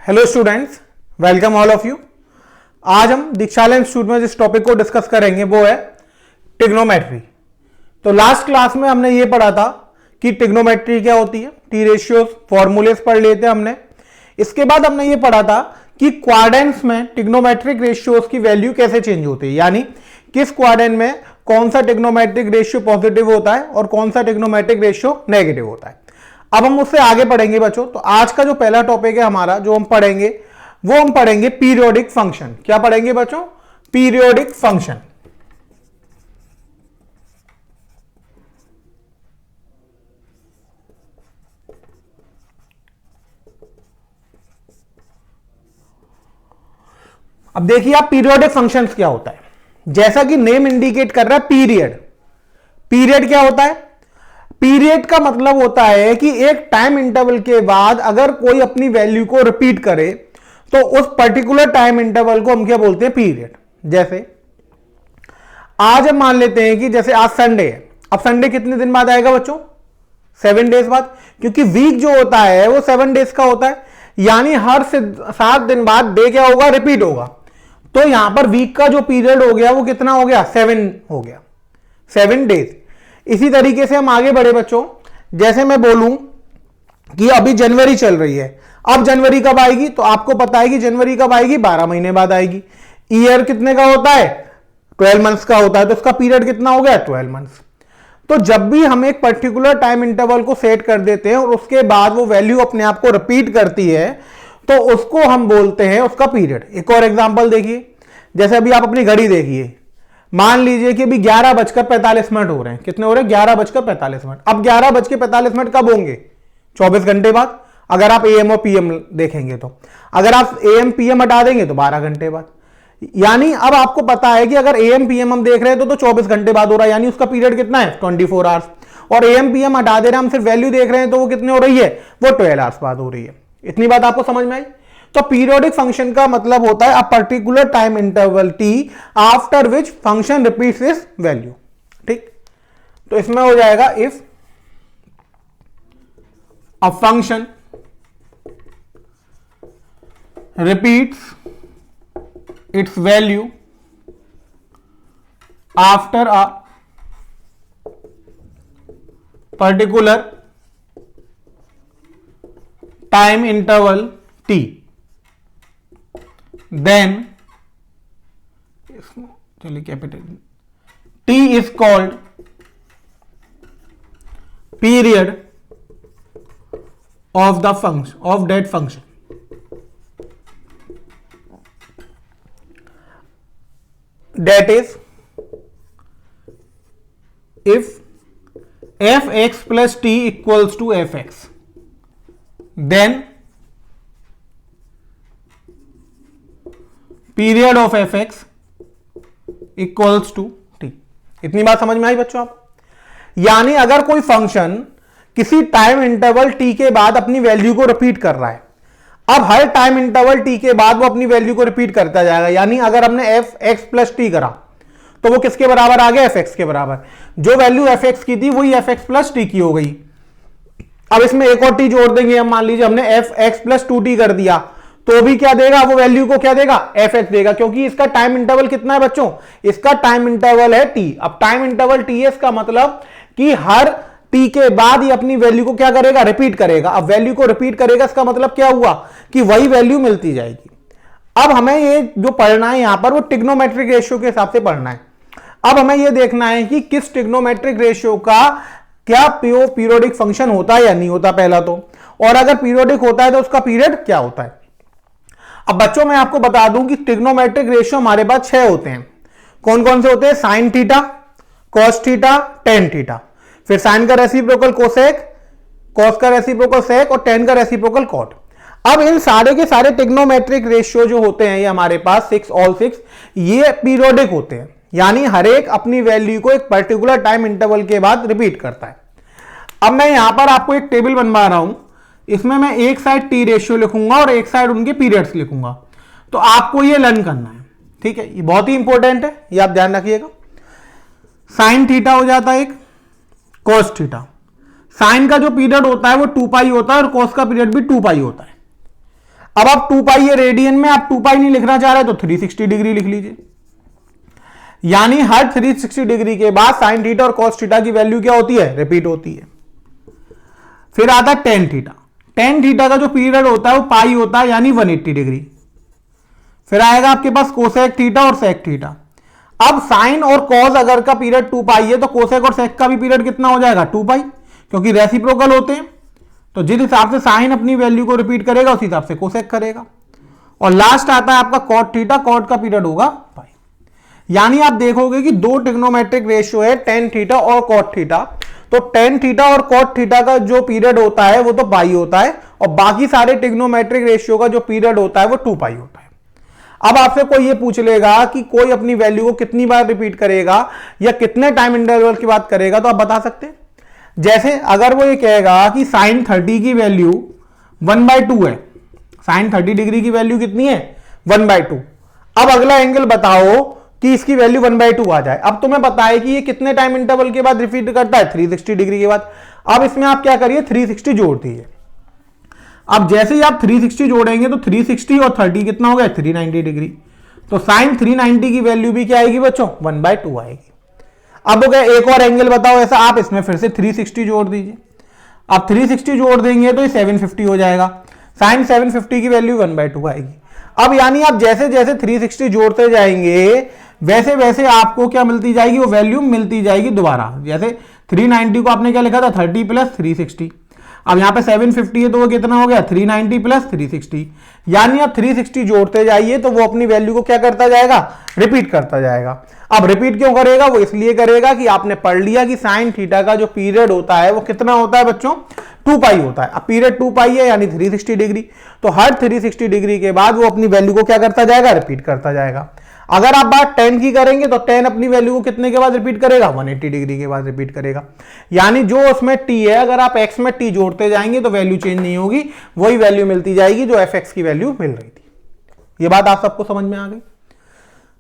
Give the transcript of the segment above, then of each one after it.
Hello students, welcome all of you. आज हम दीक्षालय institute में जिस टॉपिक को डिस्कस करेंगे वो है ट्रिग्नोमेट्री। तो लास्ट क्लास में हमने ये पढ़ा था कि ट्रिग्नोमेट्री क्या होती है, टी रेशियोज फॉर्मूलेस पढ़ लिए थे हमने। इसके बाद हमने ये पढ़ा था कि क्वाड्रेंट्स में ट्रिग्नोमेट्रिक रेशियोज की वैल्यू कैसे चेंज होती है, यानी किस क्वाड्रेंट में कौन सा ट्रिग्नोमेट्रिक रेशियो पॉजिटिव होता है और कौन सा ट्रिग्नोमेट्रिक रेशियो नेगेटिव होता है। अब हम उससे आगे पढ़ेंगे बच्चों। तो आज का जो पहला टॉपिक है हमारा जो हम पढ़ेंगे वो हम पढ़ेंगे पीरियोडिक फंक्शन। क्या पढ़ेंगे बच्चों? Periodic function. अब देखिए आप, पीरियोडिक फंक्शंस क्या होता है। जैसा कि नेम इंडिकेट कर रहा है, पीरियड। पीरियड क्या होता है? पीरियड का मतलब होता है कि एक टाइम इंटरवल के बाद अगर कोई अपनी वैल्यू को रिपीट करे तो उस पर्टिकुलर टाइम इंटरवल को हम क्या बोलते हैं? पीरियड। जैसे आज हम मान लेते हैं कि जैसे आज संडे है। अब संडे कितने दिन बाद आएगा बच्चों? 7 डेज बाद, क्योंकि वीक जो होता है वो 7 डेज का होता है, यानी हर 7 दिन बाद डे क्या होगा? रिपीट होगा। तो यहां पर वीक का जो पीरियड हो गया वो कितना हो गया? 7 हो गया, 7 डेज। इसी तरीके से हम आगे बढ़े बच्चों। जैसे मैं बोलूं कि अभी जनवरी चल रही है, अब जनवरी कब आएगी? तो आपको पता है कि जनवरी कब आएगी? 12 महीने बाद आएगी। ईयर कितने का होता है? 12 मंथ्स का होता है, तो उसका पीरियड कितना हो गया? 12 मंथ्स। तो जब भी हम एक पर्टिकुलर टाइम इंटरवल को सेट कर देते हैं और उसके बाद वो वैल्यू अपने आप को रिपीट करती है तो उसको हम बोलते हैं उसका पीरियड। एक और एग्जांपल देखिए, जैसे अभी आप अपनी घड़ी देखिए, मान लीजिए कि अभी 11:45 हो रहे हैं। कितने हो रहे हैं? 11:45। अब 11:45 कब होंगे? 24 घंटे बाद। अगर आप एएम और पीएम देखेंगे तो, अगर आप एएम पीएम हटा देंगे तो 12 घंटे बाद। यानी अब आपको पता है कि अगर एएम पीएम हम देख रहे हैं तो 24 घंटे बाद हो रहा है, यानी उसका पीरियड कितना है? 24 आवर्स। और एएम पीएम हटा दे रहे हैं, हम सिर्फ वैल्यू देख रहे हैं तो वो कितने हो रही है? वो 12 आवर्स बाद हो रही है। इतनी बात आपको समझ में आई? तो पीरियोडिक फंक्शन का मतलब होता है a particular time interval T after which function repeats इस वैल्यू। ठीक, तो इसमें हो जाएगा if a function repeats its value after a particular time interval t, then चलिए capital t is called period of the function of that function. That is, if fx plus t equals to fx, then period of fx equals to t. इतनी बात समझ में आई बच्चों आप? यानी अगर कोई फंक्शन किसी टाइम इंटरवल t के बाद अपनी वैल्यू को रिपीट कर रहा है, अब हर टाइम इंटरवल t के बाद वो अपनी वैल्यू को रिपीट करता जाएगा। यानी अगर हमने fx प्लस टी करा तो वो किसके बराबर आ गया? fx के बराबर। जो वैल्यू fx की थी वही fx प्लस टी की हो गई। अब इसमें एक और t जोड़ देंगे हम, मान लीजिए हमने fx प्लस 2t कर दिया तो भी क्या देगा? वो वैल्यू को क्या देगा? fx देगा, क्योंकि इसका टाइम इंटरवल कितना है बच्चों? इसका टाइम इंटरवल है t। अब टाइम इंटरवल t है, इसका मतलब कि हर t के बाद ये अपनी वैल्यू को क्या करेगा? रिपीट करेगा। अब वैल्यू को रिपीट करेगा, इसका मतलब क्या हुआ कि वही वैल्यू मिलती जाएगी। अब हमें ये जो पढ़ना है यहां पर वो ट्रिग्नोमेट्रिक रेशियो के हिसाब से पढ़ना है। अब हमें ये देखना है कि किस ट्रिग्नोमेट्रिक रेशियो का क्या पीरियोडिक फंक्शन होता है या नहीं होता पहला तो, और अगर पीरियोडिक होता है तो उसका पीरियड क्या होता है। अब बच्चों मैं आपको बता दूं कि ट्रिग्नोमेट्रिक रेशियो हमारे पास 6 होते हैं। कौन कौन से होते हैं? Sine theta, cos theta, tan theta, फिर साइन का रेसिप्रोकल कोसेक, कॉस का रेसिप्रोकल सेक और टेन का रेसिप्रोकल कॉट। अब इन सारे के सारे ट्रिग्नोमेट्रिक रेशियो जो होते हैं ये हमारे पास 6 ये पीरियोडिक होते हैं, यानी हर एक अपनी वैल्यू को एक पर्टिकुलर टाइम इंटरवल के बाद रिपीट करता है। अब मैं यहां पर आपको एक टेबल बनवा रहा हूं, इसमें मैं एक साइड टी रेशियो लिखूंगा और एक साइड उनके पीरियड्स लिखूंगा, तो आपको ये लर्न करना है। ठीक है, ये बहुत ही इंपॉर्टेंट है, ये आप ध्यान रखिएगा। साइन थीटा हो जाता है एक, कॉस थीटा। साइन का जो पीरियड होता है वो 2 पाई होता है और कॉस का पीरियड भी 2 पाई होता है। अब आप 2 पाई है रेडियन में, आप 2 पाई नहीं लिखना चाह रहे तो 360 डिग्री लिख लीजिए। यानी हर 360 डिग्री के बाद साइन थीटा और कॉस थीटा की वैल्यू क्या होती है, रिपीट होती है। फिर आता है टेन थीटा। टेन थीटा का जो पीरियड होता है वो पाई होता है, यानी 180 डिग्री। फिर आएगा आपके पास कोसेक थीटा और सेक थीटा। अब साइन और कॉस अगर का पीरियड 2 पाई है तो कोसेक और सेक का भी पीरियड कितना हो जाएगा, 2 पाई, क्योंकि रेसिप्रोकल होते हैं। तो जिस हिसाब से साइन अपनी वैल्यू को रिपीट करेगा उस हिसाब से कोसेक करेगा। और लास्ट आता है आपका कॉट थीटा। कॉट का पीरियड होगा पाई। यानी आप देखोगे कि दो ट्रिग्नोमेट्रिक रेशियो है, टेन थीटा और कॉट थीटा। तो टेन थीटा और कॉट थीटा का जो पीरियड होता है वो तो पाई होता है, और बाकी सारे ट्रिग्नोमेट्रिक रेशियो का जो पीरियड होता है वो 2 पाई होता है। अब आपसे कोई ये पूछ लेगा कि कोई अपनी वैल्यू को कितनी बार रिपीट करेगा या कितने टाइम इंटरवल की बात करेगा, तो आप बता सकते हैं। जैसे अगर वो ये कहेगा कि साइन 30 की वैल्यू 1/2 है, साइन 30 डिग्री की वैल्यू कितनी है, 1/2। अब अगला एंगल बताओ कि इसकी वैल्यू 1/2 आ जाए। अब तुम्हें पता है कि ये कितने टाइम इंटरवल के बाद रिपीट करता है, 360 डिग्री के बाद। अब इसमें आप क्या करिए, 360 जोड़ दीजिए। अब जैसे ही आप 360 जोड़ेंगे तो 360 और 30 कितना हो गया, 390 डिग्री। तो साइन 390 की वैल्यू भी क्या आएगी बच्चों, 1/2 आएगी। अब हो गया एक और एंगल बताओ ऐसा, आप इसमें फिर से 360 जोड़ दीजिए। आप 360 जोड़ देंगे तो ये 750 हो जाएगा। साइन 750 की वैल्यू 1/2 आएगी। अब यानी आप जैसे जैसे 360 जोड़ते जाएंगे वैसे वैसे आपको क्या मिलती जाएगी, वो वैल्यू मिलती जाएगी दोबारा। जैसे 390 को आपने क्या लिखा था, 30 प्लस 360। अब यहां पे 750 है तो वो कितना हो गया, 390 प्लस 360। यानी आप 360 जोड़ते जाइए तो वो अपनी वैल्यू को क्या करता जाएगा, रिपीट करता जाएगा। अब रिपीट क्यों करेगा, वो इसलिए करेगा कि आपने पढ़ लिया कि साइन थीटा का जो पीरियड होता है वो कितना होता है बच्चों, 2 पाई होता है। अब पीरियड 2 पाई है यानी 360 डिग्री। तो हर 360 डिग्री के बाद वो अपनी वैल्यू को क्या करता जाएगा, रिपीट करता जाएगा। अगर आप बात 10 की करेंगे तो 10 अपनी वैल्यू को कितने के बाद रिपीट करेगा, 180 डिग्री के बाद रिपीट करेगा। यानी जो उसमें t है, अगर आप x में t जोड़ते जाएंगे तो वैल्यू चेंज नहीं होगी, वही वैल्यू मिलती जाएगी जो fx की वैल्यू मिल रही थी। ये बात आप सबको समझ में आ गई।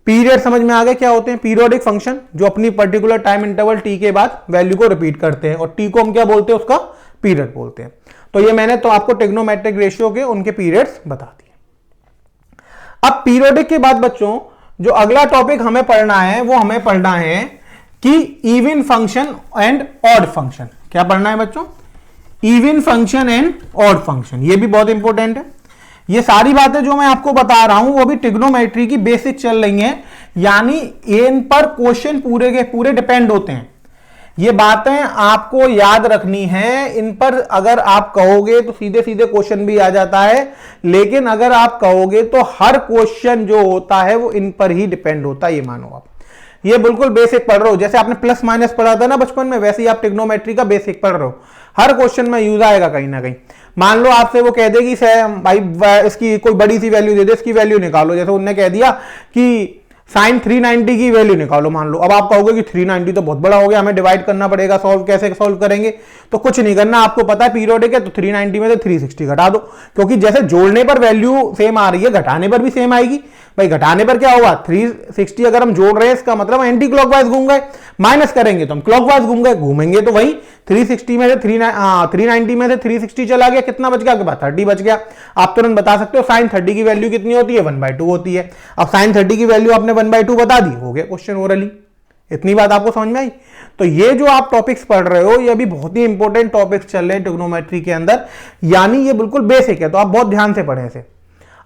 पीरियड समझ में आ गए क्या होते हैं, पीरियोडिक फंक्शन जो अपनी पर्टिकुलर टाइम इंटरवल t के बाद वैल्यू को रिपीट करते हैं, और t को हम क्या बोलते हैं, उसका पीरियड बोलते हैं। तो ये मैंने तो आपको ट्रिग्नोमेट्रिक रेशियो के उनके पीरियड्स बता दिए। अब पीरियोडिक के बाद बच्चों जो अगला टॉपिक हमें पढ़ना है वो हमें पढ़ना है कि even function and odd function. क्या पढ़ना है बच्चों, even function and odd function. ये भी बहुत इंपॉर्टेंट है। ये सारी बातें जो मैं आपको बता रहा हूं वो भी ट्रिग्नोमेट्री की बेसिक चल रही हैं, यानी इन पर क्वेश्चन पूरे के पूरे डिपेंड होते हैं। ये बातें आपको याद रखनी है, इन पर अगर आप कहोगे तो सीधे सीधे क्वेश्चन भी आ जाता है, लेकिन अगर आप कहोगे तो हर क्वेश्चन जो होता है वो इन पर ही डिपेंड होता है। ये मानो आप ये बिल्कुल बेसिक पढ़ रहे हो, जैसे आपने प्लस माइनस पढ़ा था ना बचपन में, वैसे ही आप ट्रिग्नोमेट्री का बेसिक पढ़ रहे हो। हर क्वेश्चन में यूज आएगा कहीं ना कहीं। मान लो आपसे वो कह देगी भाई इसकी कोई बड़ी सी वैल्यू दे दे, इसकी वैल्यू निकालो। जैसे उन्होंने कह दिया कि साइन 390 की वैल्यू निकालो, मान लो। अब आप कहोगे कि 390 तो बहुत बड़ा हो गया, हमें डिवाइड करना पड़ेगा, सॉल्व कैसे सॉल्व करेंगे। तो कुछ नहीं करना, आपको पता है पीरियोडिक है तो 390 में से 360 घटा दो, क्योंकि जैसे जोड़ने पर वैल्यू सेम आ रही है घटाने पर भी सेम आएगी। भाई घटाने पर क्या होगा, 360 अगर हम जोड़ रहे हैं इसका मतलब एंटी क्लॉकवाइज घूम गए, माइनस करेंगे तो हम क्लॉकवाइज घूम गए, घूमेंगे तो वही 360 में से 390 में से 360 चला गया, कितना बच गया आपके पास, 30 बच गया। आप तुरंत बता सकते हो साइन 30 की वैल्यू कितनी होती है, 1/2 होती है। अब साइन 30 की वैल्यू आपने 1/2 बता दी, हो गया क्वेश्चन ओरली। इतनी बात आपको समझ में आई। तो ये जो आप टॉपिक्स पढ़ रहे हो ये अभी बहुत ही इंपॉर्टेंट टॉपिक्स चल रहे हैं ट्रिग्नोमेट्री के अंदर, यानी ये बिल्कुल बेसिक है, तो आप बहुत ध्यान से पढ़ें इसे।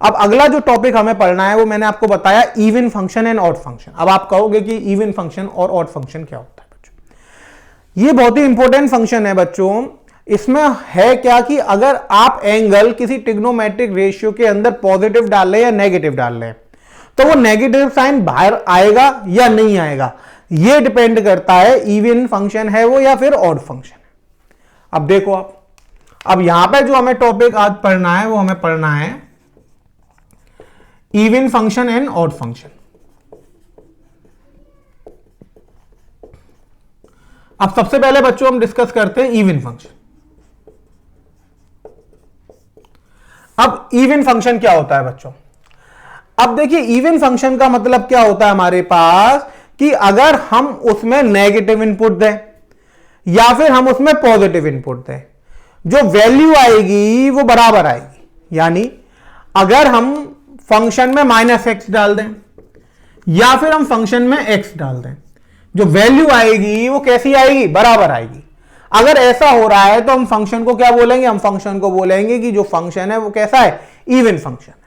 अब अगला जो टॉपिक हमें पढ़ना है वो मैंने आपको बताया even function and odd function. अब आप कहोगे कि इवन फंक्शन और ऑड फंक्शन क्या होता है बच्चों। ये बहुत ही इंपॉर्टेंट फंक्शन है बच्चों। इसमें है क्या कि अगर आप एंगल किसी ट्रिग्नोमेट्रिक रेशियो के अंदर पॉजिटिव डाल रहे हैं या नेगेटिव डाल रहे हैं तो वो नेगेटिव साइन बाहर आएगा या नहीं आएगा, ये डिपेंड करता है इवन फंक्शन है वो या फिर ऑड फंक्शन है। अब देखो आप, अब यहां पे जो हमें टॉपिक आज पढ़ना है वो हमें पढ़ना है even function and odd function. अब सबसे पहले बच्चों हम डिस्कस करते हैं इवन फंक्शन। अब इवन फंक्शन क्या होता है बच्चों, अब देखिए इवन फंक्शन का मतलब क्या होता है हमारे पास कि अगर हम उसमें नेगेटिव इनपुट दें या फिर हम उसमें पॉजिटिव इनपुट दें, जो वैल्यू आएगी वो बराबर आएगी। यानी अगर हम फंक्शन में माइनस एक्स डाल दें या फिर हम फंक्शन में एक्स डाल दें, जो वैल्यू आएगी वो कैसी आएगी, बराबर आएगी। अगर ऐसा हो रहा है तो हम फंक्शन को क्या बोलेंगे, हम फंक्शन को बोलेंगे कि जो फंक्शन है वो कैसा है, इवन फंक्शन है।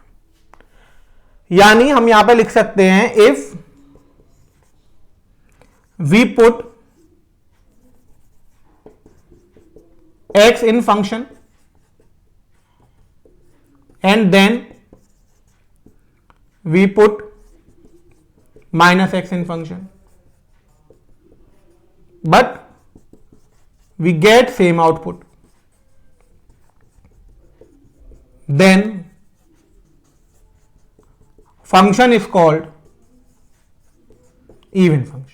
यानी हम यहां पे लिख सकते हैं if we put x in function and then we put minus x in function, but we get same output, then function is called even function।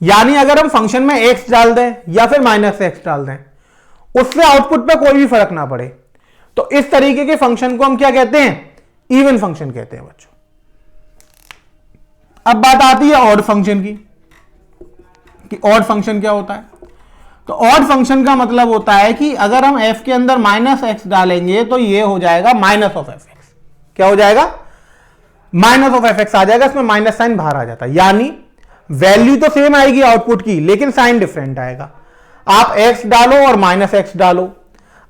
यानी अगर हम फंक्शन में x डाल दें या फिर माइनस एक्स डाल दें, उससे आउटपुट पे कोई भी फर्क ना पड़े, तो इस तरीके के फंक्शन को हम क्या कहते हैं, इवन फंक्शन कहते हैं बच्चों। अब बात आती है ऑड फंक्शन की, कि ऑड फंक्शन क्या होता है। तो ऑड फंक्शन का मतलब होता है कि अगर हम f के अंदर माइनस एक्स डालेंगे तो ये हो जाएगा माइनस ऑफ एफ एक्स। क्या हो जाएगा, माइनस ऑफ एफ एक्स आ जाएगा, इसमें माइनस साइन बाहर आ जाता है। यानी वैल्यू तो सेम आएगी आउटपुट की, लेकिन साइन डिफरेंट आएगा। आप x डालो और माइनस एक्स डालो।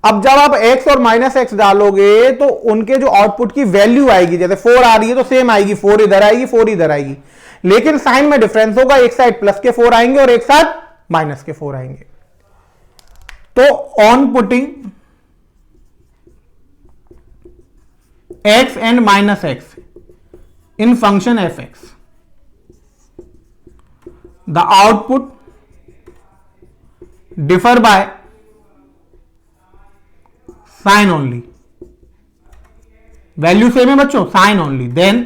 अब जब आप x और माइनस एक्स डालोगे तो उनके जो आउटपुट की वैल्यू आएगी, जैसे 4 आ रही है तो सेम आएगी, 4 इधर आएगी 4 इधर आएगी, लेकिन साइन में डिफरेंस होगा, एक साइड प्लस के 4 आएंगे और एक साइड माइनस के 4 आएंगे। तो on putting x and minus x in function f x, the output differ by sign only, value same है बच्चों, sign only, then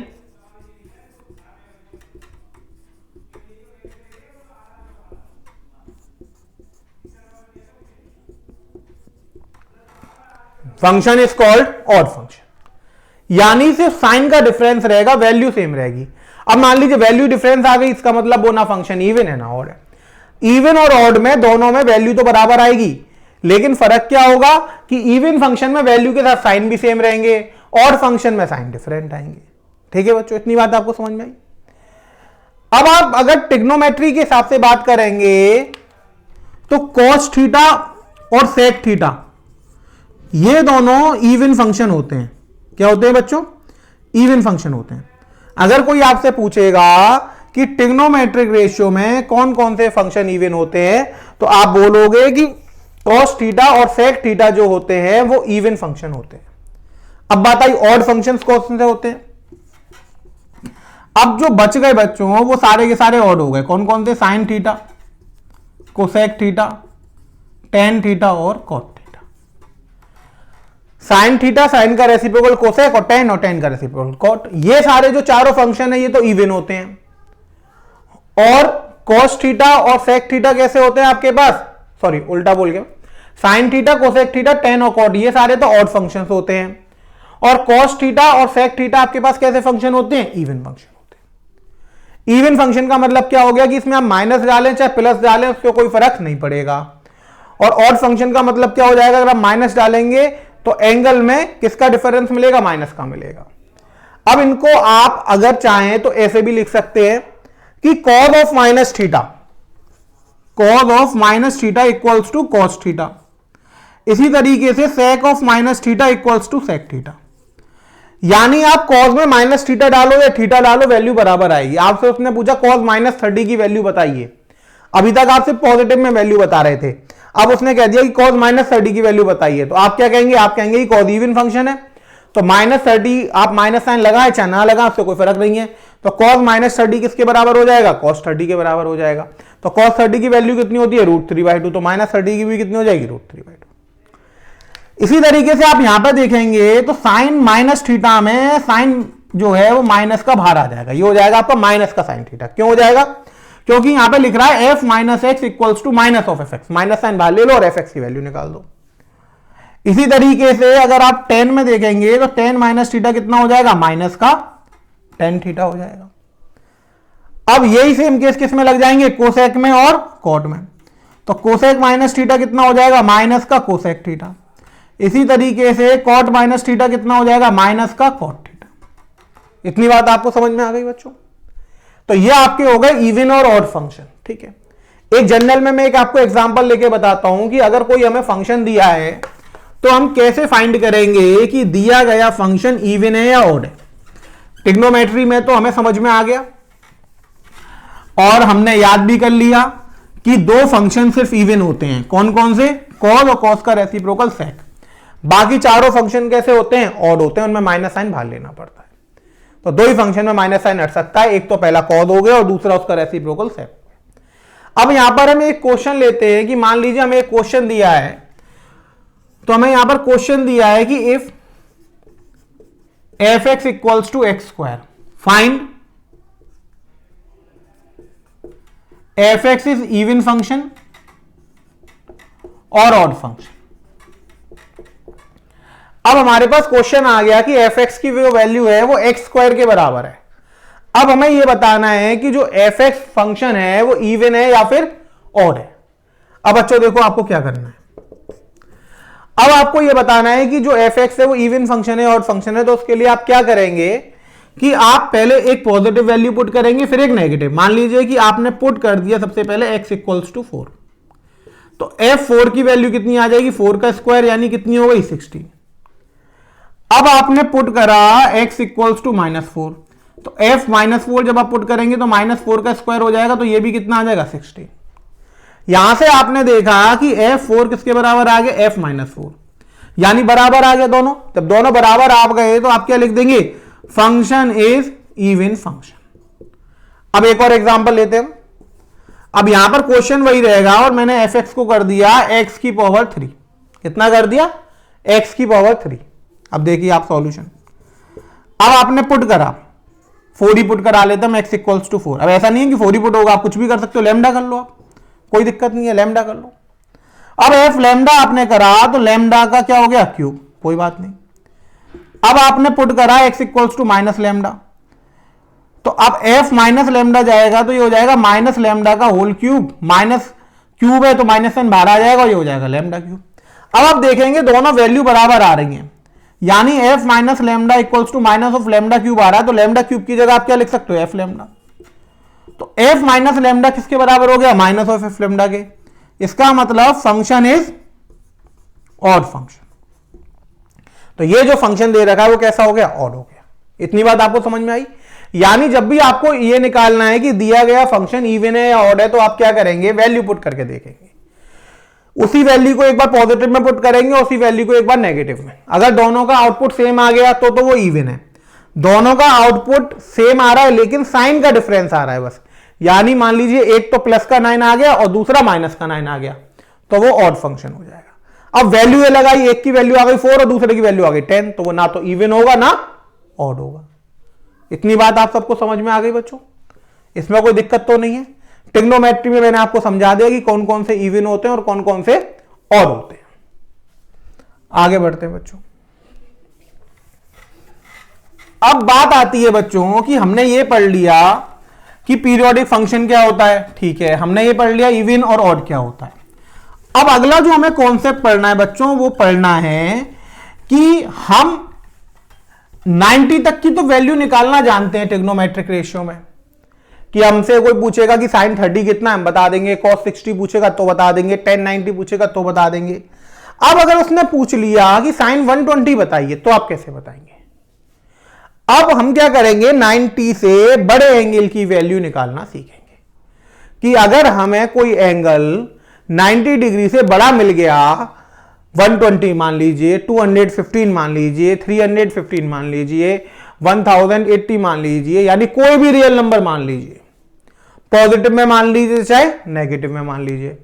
function is called odd function. यानी सिर्फ साइन का डिफरेंस रहेगा, वैल्यू सेम रहेगी। अब मान लीजिए वैल्यू डिफरेंस आ गई, इसका मतलब वो ना फंक्शन इवन है ना ऑड है। इवन और ऑड में दोनों में वैल्यू तो बराबर आएगी, लेकिन फर्क क्या होगा कि इवन फंक्शन में वैल्यू के साथ साइन भी सेम रहेंगे, ऑड फंक्शन में साइन डिफरेंट आएंगे। ठीक है बच्चों, इतनी बात आपको समझ में आई। अब आप अगर ट्रिग्नोमेट्री के हिसाब से बात करेंगे तो कॉस थीटा और सेक थीटा ये दोनों इवन फंक्शन होते हैं। क्या होते हैं बच्चों, इवन फंक्शन होते हैं। अगर कोई आपसे पूछेगा कि ट्रिग्नोमेट्रिक रेशियो में कौन कौन से फंक्शन इवन होते हैं, तो आप बोलोगे कि कॉस थीटा और सेक थीटा जो होते हैं वो इवन फंक्शन होते हैं। अब बात आई ऑड फंक्शंस कौन से होते हैं। अब जो बच गए बच्चों वो सारे के सारे ऑड हो गए। कौन कौन से, sine theta, cosec theta, tan theta और cot theta. Sine theta sine का रेसिप्रोकल कोसेक और टेन का रेसिप्रोकल कॉट, ये सारे जो चारों फंक्शन है ये तो इवन होते हैं। और कॉस थीटा और सेक थीटा कैसे होते हैं आपके पास, सॉरी उल्टा बोल गया, sign theta, cosec theta, ten और कॉट ये सारे तो ऑड फंक्शंस होते हैं। और कॉस थीटा और सेक थीटा आपके पास कैसे फंक्शन होते हैं, इवन फंक्शन होते हैं। इवन फंक्शन का मतलब क्या हो गया कि इसमें आप माइनस डालें चाहे प्लस डालें उससे कोई फर्क नहीं पड़ेगा। और ऑड फंक्शन का मतलब क्या हो जाएगा, अगर आप माइनस डालेंगे तो एंगल में किसका डिफरेंस मिलेगा, माइनस का मिलेगा। अब इनको आप अगर चाहें तो ऐसे भी लिख सकते हैं कि cos of minus theta, cos of minus theta equals to cos theta. इसी तरीके से sec of minus theta equals to sec theta. यानी आप कॉस में माइनस थीटा डालो या थीटा डालो वैल्यू बराबर आएगी। आपसे उसने पूछा कॉस माइनस 30 की वैल्यू बताइए, अभी तक आपसे पॉजिटिव में वैल्यू बता रहे थे, अब उसने कह दिया कि कॉस माइनस 30 की वैल्यू बताइए, तो आप क्या कहेंगे, आप कहेंगे कि कॉस इवन फंक्शन है, तो माइनस 30 आप माइनस साइन लगाए चाहे ना लगा उससे कोई फर्क नहीं है। तो कॉस माइनस 30 किसके बराबर हो जाएगा, कॉस 30 के बराबर हो जाएगा। तो कॉस 30 की वैल्यू कितनी होती है, √3/2, तो माइनस 30 की भी कितनी हो जाएगी, √3/2। इसी तरीके से आप यहां पर देखेंगे तो साइन माइनस थीटा में साइन जो है वो माइनस का बाहर आ जाएगा, ये हो जाएगा आपका माइनस का साइन थीटा। क्यों हो जाएगा, क्योंकि यहां पे लिख रहा है f minus x equals to minus of f x, minus sign बाहर ले लो और एफ एक्स की वैल्यू निकाल दो। इसी तरीके से अगर आप 10 में देखेंगे तो 10 माइनस थीटा कितना हो जाएगा, माइनस का tan थीटा हो जाएगा। अब यही सेम केस किस में लग जाएंगे, कोसेक में और कॉट में। तो कोसेक माइनस थीटा कितना हो जाएगा, माइनस का कोसेक थीटा। इसी तरीके से कॉट माइनस थीटा कितना हो जाएगा, माइनस का कॉट थीटा। इतनी बात आपको समझ में आ गई बच्चों। तो ये आपके हो गए इवन और ऑड फंक्शन। ठीक है, एक जनरल में मैं एक आपको एग्जांपल लेके बताता हूं कि अगर कोई हमें फंक्शन दिया है तो हम कैसे फाइंड करेंगे कि दिया गया फंक्शन इवन है या ऑड है। ट्रिग्नोमेट्री में तो हमें समझ में आ गया और हमने याद भी कर लिया कि दो फंक्शन सिर्फ इवन होते हैं। कौन कौन से, कॉस और कॉस का रेसिप्रोकल सेक। बाकी चारों फंक्शन कैसे होते हैं, ऑड होते हैं, उनमें माइनस साइन बाहर लेना पड़ता है। तो दो ही फंक्शन में माइनस साइन हट सकता है, एक तो पहला कॉस हो गया और दूसरा उसका रेसिप्रोकल सेक। अब यहां पर हम एक क्वेश्चन लेते हैं कि मान लीजिए हमें एक क्वेश्चन दिया है, तो हमें यहां पर क्वेश्चन दिया है कि if f x equals to x square find f x is even function और ऑड फंक्शन। अब हमारे पास क्वेश्चन आ गया कि एफ एक्स की जो वैल्यू है वो एक्स स्क्वायर के बराबर है। अब हमें यह बताना है कि जो एफ एक्स फंक्शन है वो इवन है या फिर ऑड है। अब बच्चों देखो आपको क्या करना है, अब आपको यह बताना है कि जो एफ एक्स है वो इवन फंक्शन है ऑड फंक्शन है। तो उसके लिए आप क्या करेंगे कि आप पहले एक पॉजिटिव वैल्यू पुट करेंगे फिर एक नेगेटिव। मान लीजिए कि आपने पुट कर दिया सबसे पहले x इक्वल्स टू 4, तो f4 की वैल्यू कितनी आ जाएगी, 4 का स्क्वायर यानी कितनी हो गई 16। अब आपने पुट करा x इक्वल्स टू -4, तो f -4 जब आप पुट करेंगे तो -4 का स्क्वायर हो जाएगा, तो ये भी कितना आ जाएगा 16। यहां से आपने देखा कि f4 किसके बराबर आ गया, f -4 यानी बराबर आ गया दोनों। जब दोनों बराबर आ गए तो आप क्या लिख देंगे, फंक्शन इज इवन फंक्शन। अब एक और एग्जांपल लेते हैं। अब यहां पर क्वेश्चन वही रहेगा और मैंने एफ एक्स को कर दिया x की पावर 3। कितना कर दिया, x की पावर 3। अब देखिए आप सॉल्यूशन, अब आपने पुट करा 4 ही पुट करा लेते हैं x इक्वल्स टू 4। अब ऐसा नहीं है कि 4 ही पुट होगा, आप कुछ भी कर सकते हो, लैम्डा कर लो, आप कोई दिक्कत नहीं है, लैम्डा कर लो। अब f लैम्डा आपने करा तो लैम्डा का क्या हो गया, क्यूब, कोई बात नहीं। अब आपने पुट करा x equals to minus lambda, तो अब f माइनस लैम्डा जाएगा तो ये हो जाएगा माइनस लैम्डा का होल क्यूब, माइनस क्यूब है तो माइनस साइन बाहर आ जाएगा, ये हो जाएगा लैम्डा क्यूब। अब आप देखेंगे दोनों वैल्यू बराबर आ रही हैं, यानी f minus lambda equals to minus of lambda cube आ रहा है, तो लैम्डा क्यूब की जगह आप क्या लिख सकते हो, f लैम्डा। तो f माइनस लैम्डा किसके बराबर हो गया, माइनस ऑफ f लैम्डा के। इसका मतलब फंक्शन इज ऑड फंक्शन। तो ये जो फंक्शन दे रखा है वो कैसा हो गया, ऑड हो गया। इतनी बात आपको समझ में आई। यानी जब भी आपको ये निकालना है कि दिया गया फंक्शन इवन है या ऑड है, तो आप क्या करेंगे, वैल्यू पुट करके देखेंगे। उसी वैल्यू को एक बार पॉजिटिव में पुट करेंगे, उसी वैल्यू को एक बार नेगेटिव में। अगर दोनों का आउटपुट सेम आ गया तो वो इवन है। दोनों का आउटपुट सेम आ रहा है लेकिन साइन का डिफरेंस आ रहा है बस, यानी मान लीजिए एक तो प्लस का 9 आ गया और दूसरा माइनस का 9 आ गया, तो वो ऑड फंक्शन हो जाएगा। अब वैल्यू ये लगाई, एक की वैल्यू आ गई 4 और दूसरे की वैल्यू आ गई 10, तो वो ना तो इवन होगा ना ऑड होगा। इतनी बात आप सबको समझ में आ गई बच्चों, इसमें कोई दिक्कत तो नहीं है। ट्रिग्नोमेट्री में मैंने आपको समझा दिया कि कौन कौन से इवन होते हैं और कौन कौन से ऑड होते हैं। आगे बढ़ते हैं बच्चों। अब बात आती है बच्चों कि हमने ये पढ़ लिया कि पीरियोडिक फंक्शन क्या होता है, ठीक है, हमने ये पढ़ लिया इवन और ऑड क्या होता है। अब अगला जो हमें कॉन्सेप्ट पढ़ना है बच्चों, वो पढ़ना है कि हम 90 तक की तो वैल्यू निकालना जानते हैं ट्रिग्नोमेट्रिक रेशियो में, कि हमसे कोई पूछेगा कि साइन 30 कितना है, हम बता देंगे। कॉस 60 पूछेगा तो बता देंगे, tan 90 पूछेगा तो बता देंगे। अब अगर उसने पूछ लिया कि साइन 120 बताइए, तो आप कैसे बताएंगे। अब हम क्या करेंगे, 90 से बड़े एंगल की वैल्यू निकालना सीखेंगे कि अगर हमें कोई एंगल 90 डिग्री से बड़ा मिल गया, 120 मान लीजिए, 215 मान लीजिए, 315 मान लीजिए, 1080 मान लीजिए, यानी कोई भी रियल नंबर मान लीजिए, पॉजिटिव में मान लीजिए चाहे नेगेटिव में मान लीजिए।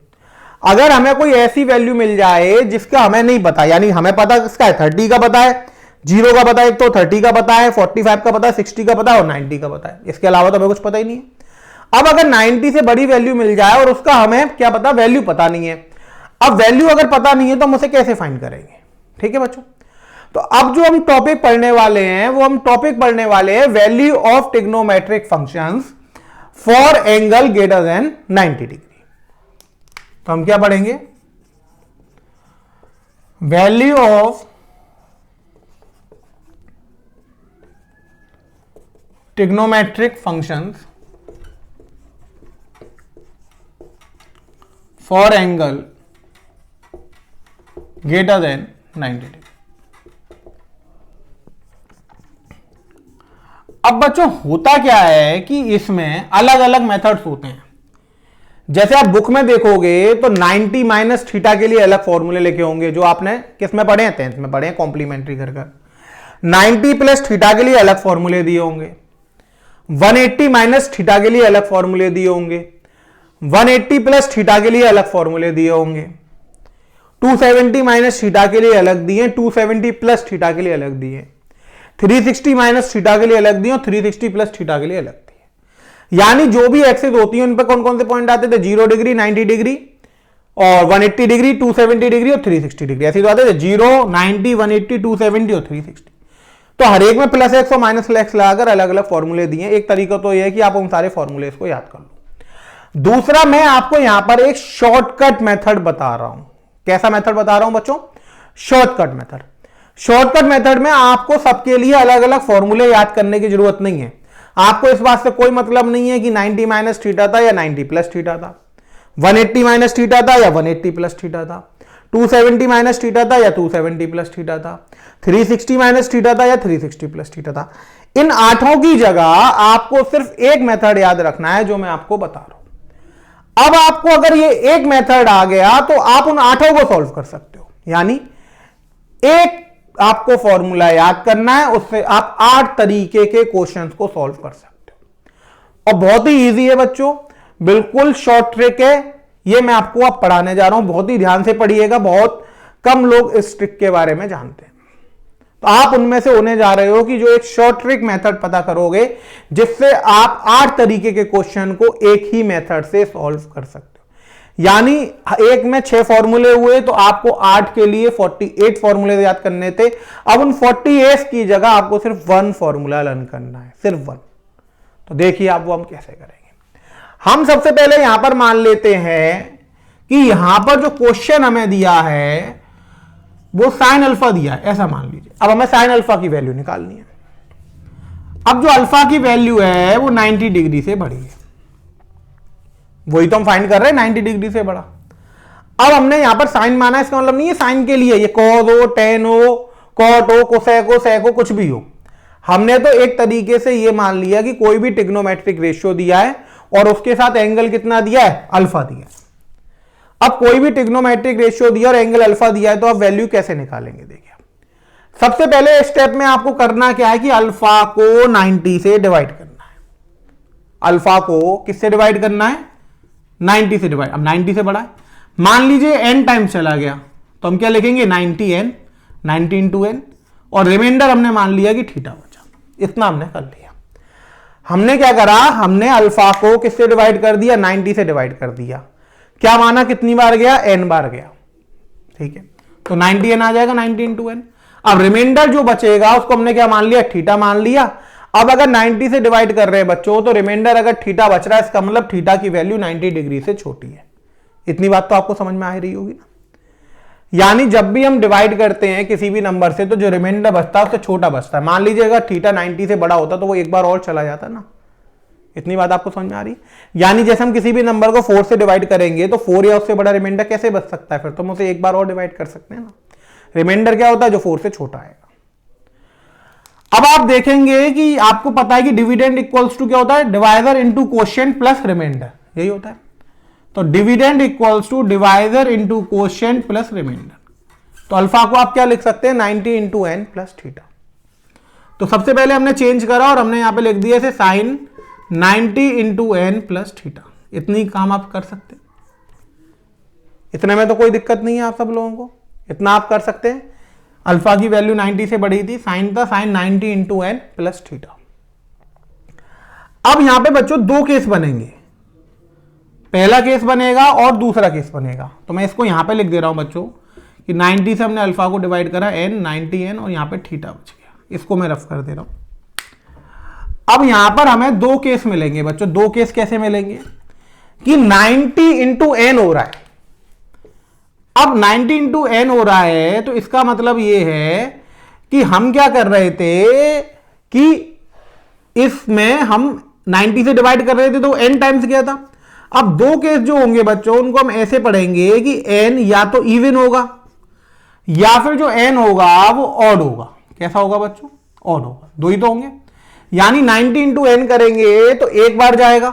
अगर हमें कोई ऐसी वैल्यू मिल जाए जिसका हमें नहीं पता, यानी हमें पता किसका है, 30 का पता है, 0 का पता है, तो 30 का पता है, 45 का पता है, 60 का पता है और 90 का पता है, इसके अलावा तो हमें कुछ पता ही नहीं है। अब अगर 90 से बड़ी वैल्यू मिल जाए और उसका हमें क्या पता, वैल्यू पता नहीं है। अब वैल्यू अगर पता नहीं है तो हम उसे कैसे फाइंड करेंगे, ठीक है बच्चों। तो अब जो हम टॉपिक पढ़ने वाले हैं वो हम टॉपिक पढ़ने वाले हैं value of trigonometric functions for angle greater than 90 degree. तो हम क्या पढ़ेंगे, value of trigonometric functions for angle greater than 90 degree. अब बच्चों होता क्या है कि इसमें अलग अलग मेथड्स होते हैं। जैसे आप बुक में देखोगे तो 90 माइनस थीटा के लिए अलग फॉर्मूले लिखे होंगे, जो आपने किस में पढ़े हैं, 10th में पढ़े हैं, कॉम्प्लीमेंट्री कर 90 प्लस थीटा के लिए अलग फॉर्मूले दिए होंगे, 180 माइनस थीटा के लिए अलग फॉर्मूले दिए होंगे, 180 प्लस थीटा के लिए अलग फॉर्मूले दिए होंगे, 270 माइनस थीटा के लिए अलग दिए, 270 प्लस थीटा के लिए अलग दिए, 360 माइनस थीटा के लिए अलग दिए और 360 प्लस थीटा के लिए अलग दिए। यानी जो भी एक्सिस होती है उन पर कौन कौन से पॉइंट आते थे, 0 डिग्री, 90 डिग्री और 180 डिग्री, 270 डिग्री और 360 डिग्री, ऐसे तो आते थे 0, 90, 180, 270 और 360। तो हर एक में प्लस एक्स और माइनस एक्स लगाकर अलग अलग फॉर्मूले दिए। एक तरीका तो यह है कि आप उन सारे फॉर्मूले को याद कर लो। दूसरा, मैं आपको यहां पर एक शॉर्टकट मेथड बता रहा हूं। कैसा मेथड बता रहा हूं बच्चों? Shortcut method. शॉर्टकट मेथड में आपको सबके लिए अलग अलग फॉर्मूले याद करने की जरूरत नहीं है। आपको इस बात से कोई मतलब नहीं है कि 90 माइनस थीटा था या 90 प्लस थीटा था, 180 माइनस थीटा था या 180 प्लस थीटा था, 270 माइनस थीटा था या 270 प्लस थीटा था, 360 माइनस थीटा था या 360 प्लस थीटा था। इन आठों की जगह आपको सिर्फ एक मेथड याद रखना है जो मैं आपको बता रहा हूं। अब आपको अगर ये एक मेथड आ गया तो आप उन आठों को सॉल्व कर सकते हो। यानी एक आपको फॉर्मूला याद करना है, उससे आप 8 तरीके के क्वेश्चंस को सॉल्व कर सकते हो और बहुत ही इजी है बच्चों, बिल्कुल शॉर्ट ट्रिक है। ये मैं आपको अब पढ़ाने जा रहा हूं, बहुत ही ध्यान से पढ़िएगा। बहुत कम लोग इस ट्रिक के बारे में जानते हैं, तो आप उनमें से होने जा रहे हो कि जो एक शॉर्ट ट्रिक मेथड पता करोगे जिससे आप 8 तरीके के क्वेश्चन को एक ही मेथड से सॉल्व कर सकते हो। यानी एक में 6 फॉर्मूले हुए तो आपको 8 के लिए 48 फॉर्मूले याद करने थे। अब उन 48 की जगह आपको सिर्फ 1 फॉर्मूला लर्न करना है, सिर्फ 1। तो देखिए आप वो हम कैसे करेंगे। हम सबसे पहले यहां पर मान लेते हैं कि यहां पर जो क्वेश्चन हमें दिया है वो साइन अल्फा दिया है, ऐसा मान लीजिए। अब हमें साइन अल्फा की वैल्यू निकालनी है। अब जो अल्फा की वैल्यू है वो 90 डिग्री से बड़ी है, वही तो हम फाइंड कर रहे हैं, 90 डिग्री से बड़ा। अब हमने यहां पर साइन माना, इसका मतलब नहीं है साइन के लिए ये कॉस हो, टेन हो, कॉट हो, कोसेक हो, सेक हो, कुछ भी हो। हमने तो एक तरीके से ये मान लिया कि कोई भी ट्रिग्नोमेट्रिक रेशियो दिया है और उसके साथ एंगल कितना दिया है, अल्फा दिया है। अब कोई भी ट्रिग्नोमेट्रिक रेशियो दिया और एंगल अल्फा दिया है तो आप वैल्यू कैसे निकालेंगे? देखिए सबसे पहले स्टेप में आपको करना क्या है कि अल्फा को 90 से डिवाइड करना है। अल्फा को किससे डिवाइड करना है? 90 से डिवाइड। अब 90 से बड़ा है, मान लीजिए n टाइम्स चला गया तो हम क्या लिखेंगे, 90n, 90 इंटू n, और रिमाइंडर हमने मान लिया कि थीटा बचा। इतना हमने कर लिया। हमने क्या करा, हमने अल्फा को किससे डिवाइड कर दिया, 90 से डिवाइड कर दिया। क्या माना, कितनी बार गया, n बार गया। ठीक है, तो 90n आ जाएगा, 90 इंटू n। अब रिमाइंडर जो बचेगा उसको हमने क्या मान लिया, थीटा मान लिया। अब अगर 90 से डिवाइड कर रहे हैं बच्चों तो रिमाइंडर अगर थीटा बच रहा है, इसका मतलब थीटा की वैल्यू 90 डिग्री से छोटी है। इतनी बात तो आपको समझ में आ रही होगी ना। यानी जब भी हम डिवाइड करते हैं किसी भी नंबर से तो जो रिमाइंडर बचता है उससे छोटा बचता है। मान लीजिए अगर थीटा 90 से बड़ा होता तो वो एक बार और चला जाता ना। इतनी बात आपको समझ में आ रही? यानी जैसे हम किसी भी नंबर को 4 से डिवाइड करेंगे तो 4 या उससे बड़ा रिमाइंडर कैसे बच सकता है, फिर तो हम उसे एक बार और डिवाइड कर सकते हैं ना। रिमाइंडर क्या होता है, जो 4 से छोटा आएगा। अब आप देखेंगे कि आपको पता है कि डिविडेंड इक्वल्स टू क्या होता है, divisor into quotient plus remainder, यही होता है। तो dividend equals to divisor into quotient plus remainder. तो अल्फा को आप क्या लिख सकते हैं, 90 इंटू n प्लस थीटा। तो सबसे पहले हमने चेंज करा और हमने यहां पे लिख दिया इसे sine 90 into n plus theta. इतनी काम आप कर सकते हैं, इतने में तो कोई दिक्कत नहीं है आप सब लोगों को, इतना आप कर सकते हैं। अल्फा की वैल्यू 90 से बड़ी थी, साइन था sine 90 into n plus theta. अब यहां पे बच्चों 2 केस बनेंगे, पहला केस बनेगा और दूसरा केस बनेगा। तो मैं इसको यहां पे लिख दे रहा हूं बच्चों कि 90 से हमने अल्फा को डिवाइड करा, n 90n, और यहां पे थीटा बच गया। इसको मैं रफ कर दे रहा हूं। अब यहां पर हमें 2 केस मिलेंगे बच्चों। 2 केस कैसे मिलेंगे कि 90 इंटू n हो रहा है, अब 90 इंटू एन हो रहा है, तो इसका मतलब ये है कि हम क्या कर रहे थे कि इसमें हम 90 से डिवाइड कर रहे थे तो n टाइम्स गया था। अब दो केस जो होंगे बच्चों, उनको हम ऐसे पढ़ेंगे कि n या तो इवन होगा या फिर जो n होगा वो ऑड होगा। कैसा होगा बच्चों? ऑड होगा। दो ही तो होंगे, यानी 90 इंटू एन करेंगे तो एक बार जाएगा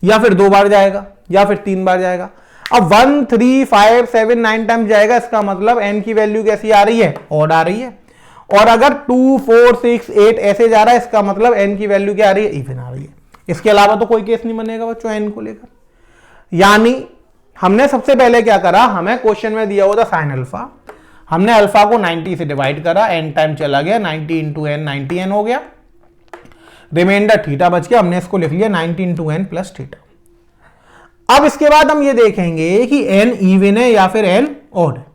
या फिर दो बार जाएगा या फिर तीन बार जाएगा। अब 1 3 5 7 9 टाइम्स जाएगा, इसका मतलब n की वैल्यू कैसी आ रही है? ऑड आ रही है। और अगर 2 4 6 8 ऐसे जा रहा है, इसका मतलब n की वैल्यू क्या आ रही है? इवन आ रही है। इसके अलावा तो कोई केस नहीं बनेगा बच्चों n को लेकर। यानी हमने सबसे पहले क्या करा, हमें क्वेश्चन में दिया हुआ था साइन अल्फा, हमने अल्फा को 90 से डिवाइड करा, n टाइम चला गया, 90 इंटू एन 90 एन हो गया, रिमाइंडर थीटा बच गया, हमने इसको लिख लिया 90 इंटू एन प्लस थीटा। अब इसके बाद हम ये देखेंगे कि n इवन है या फिर n ऑड है।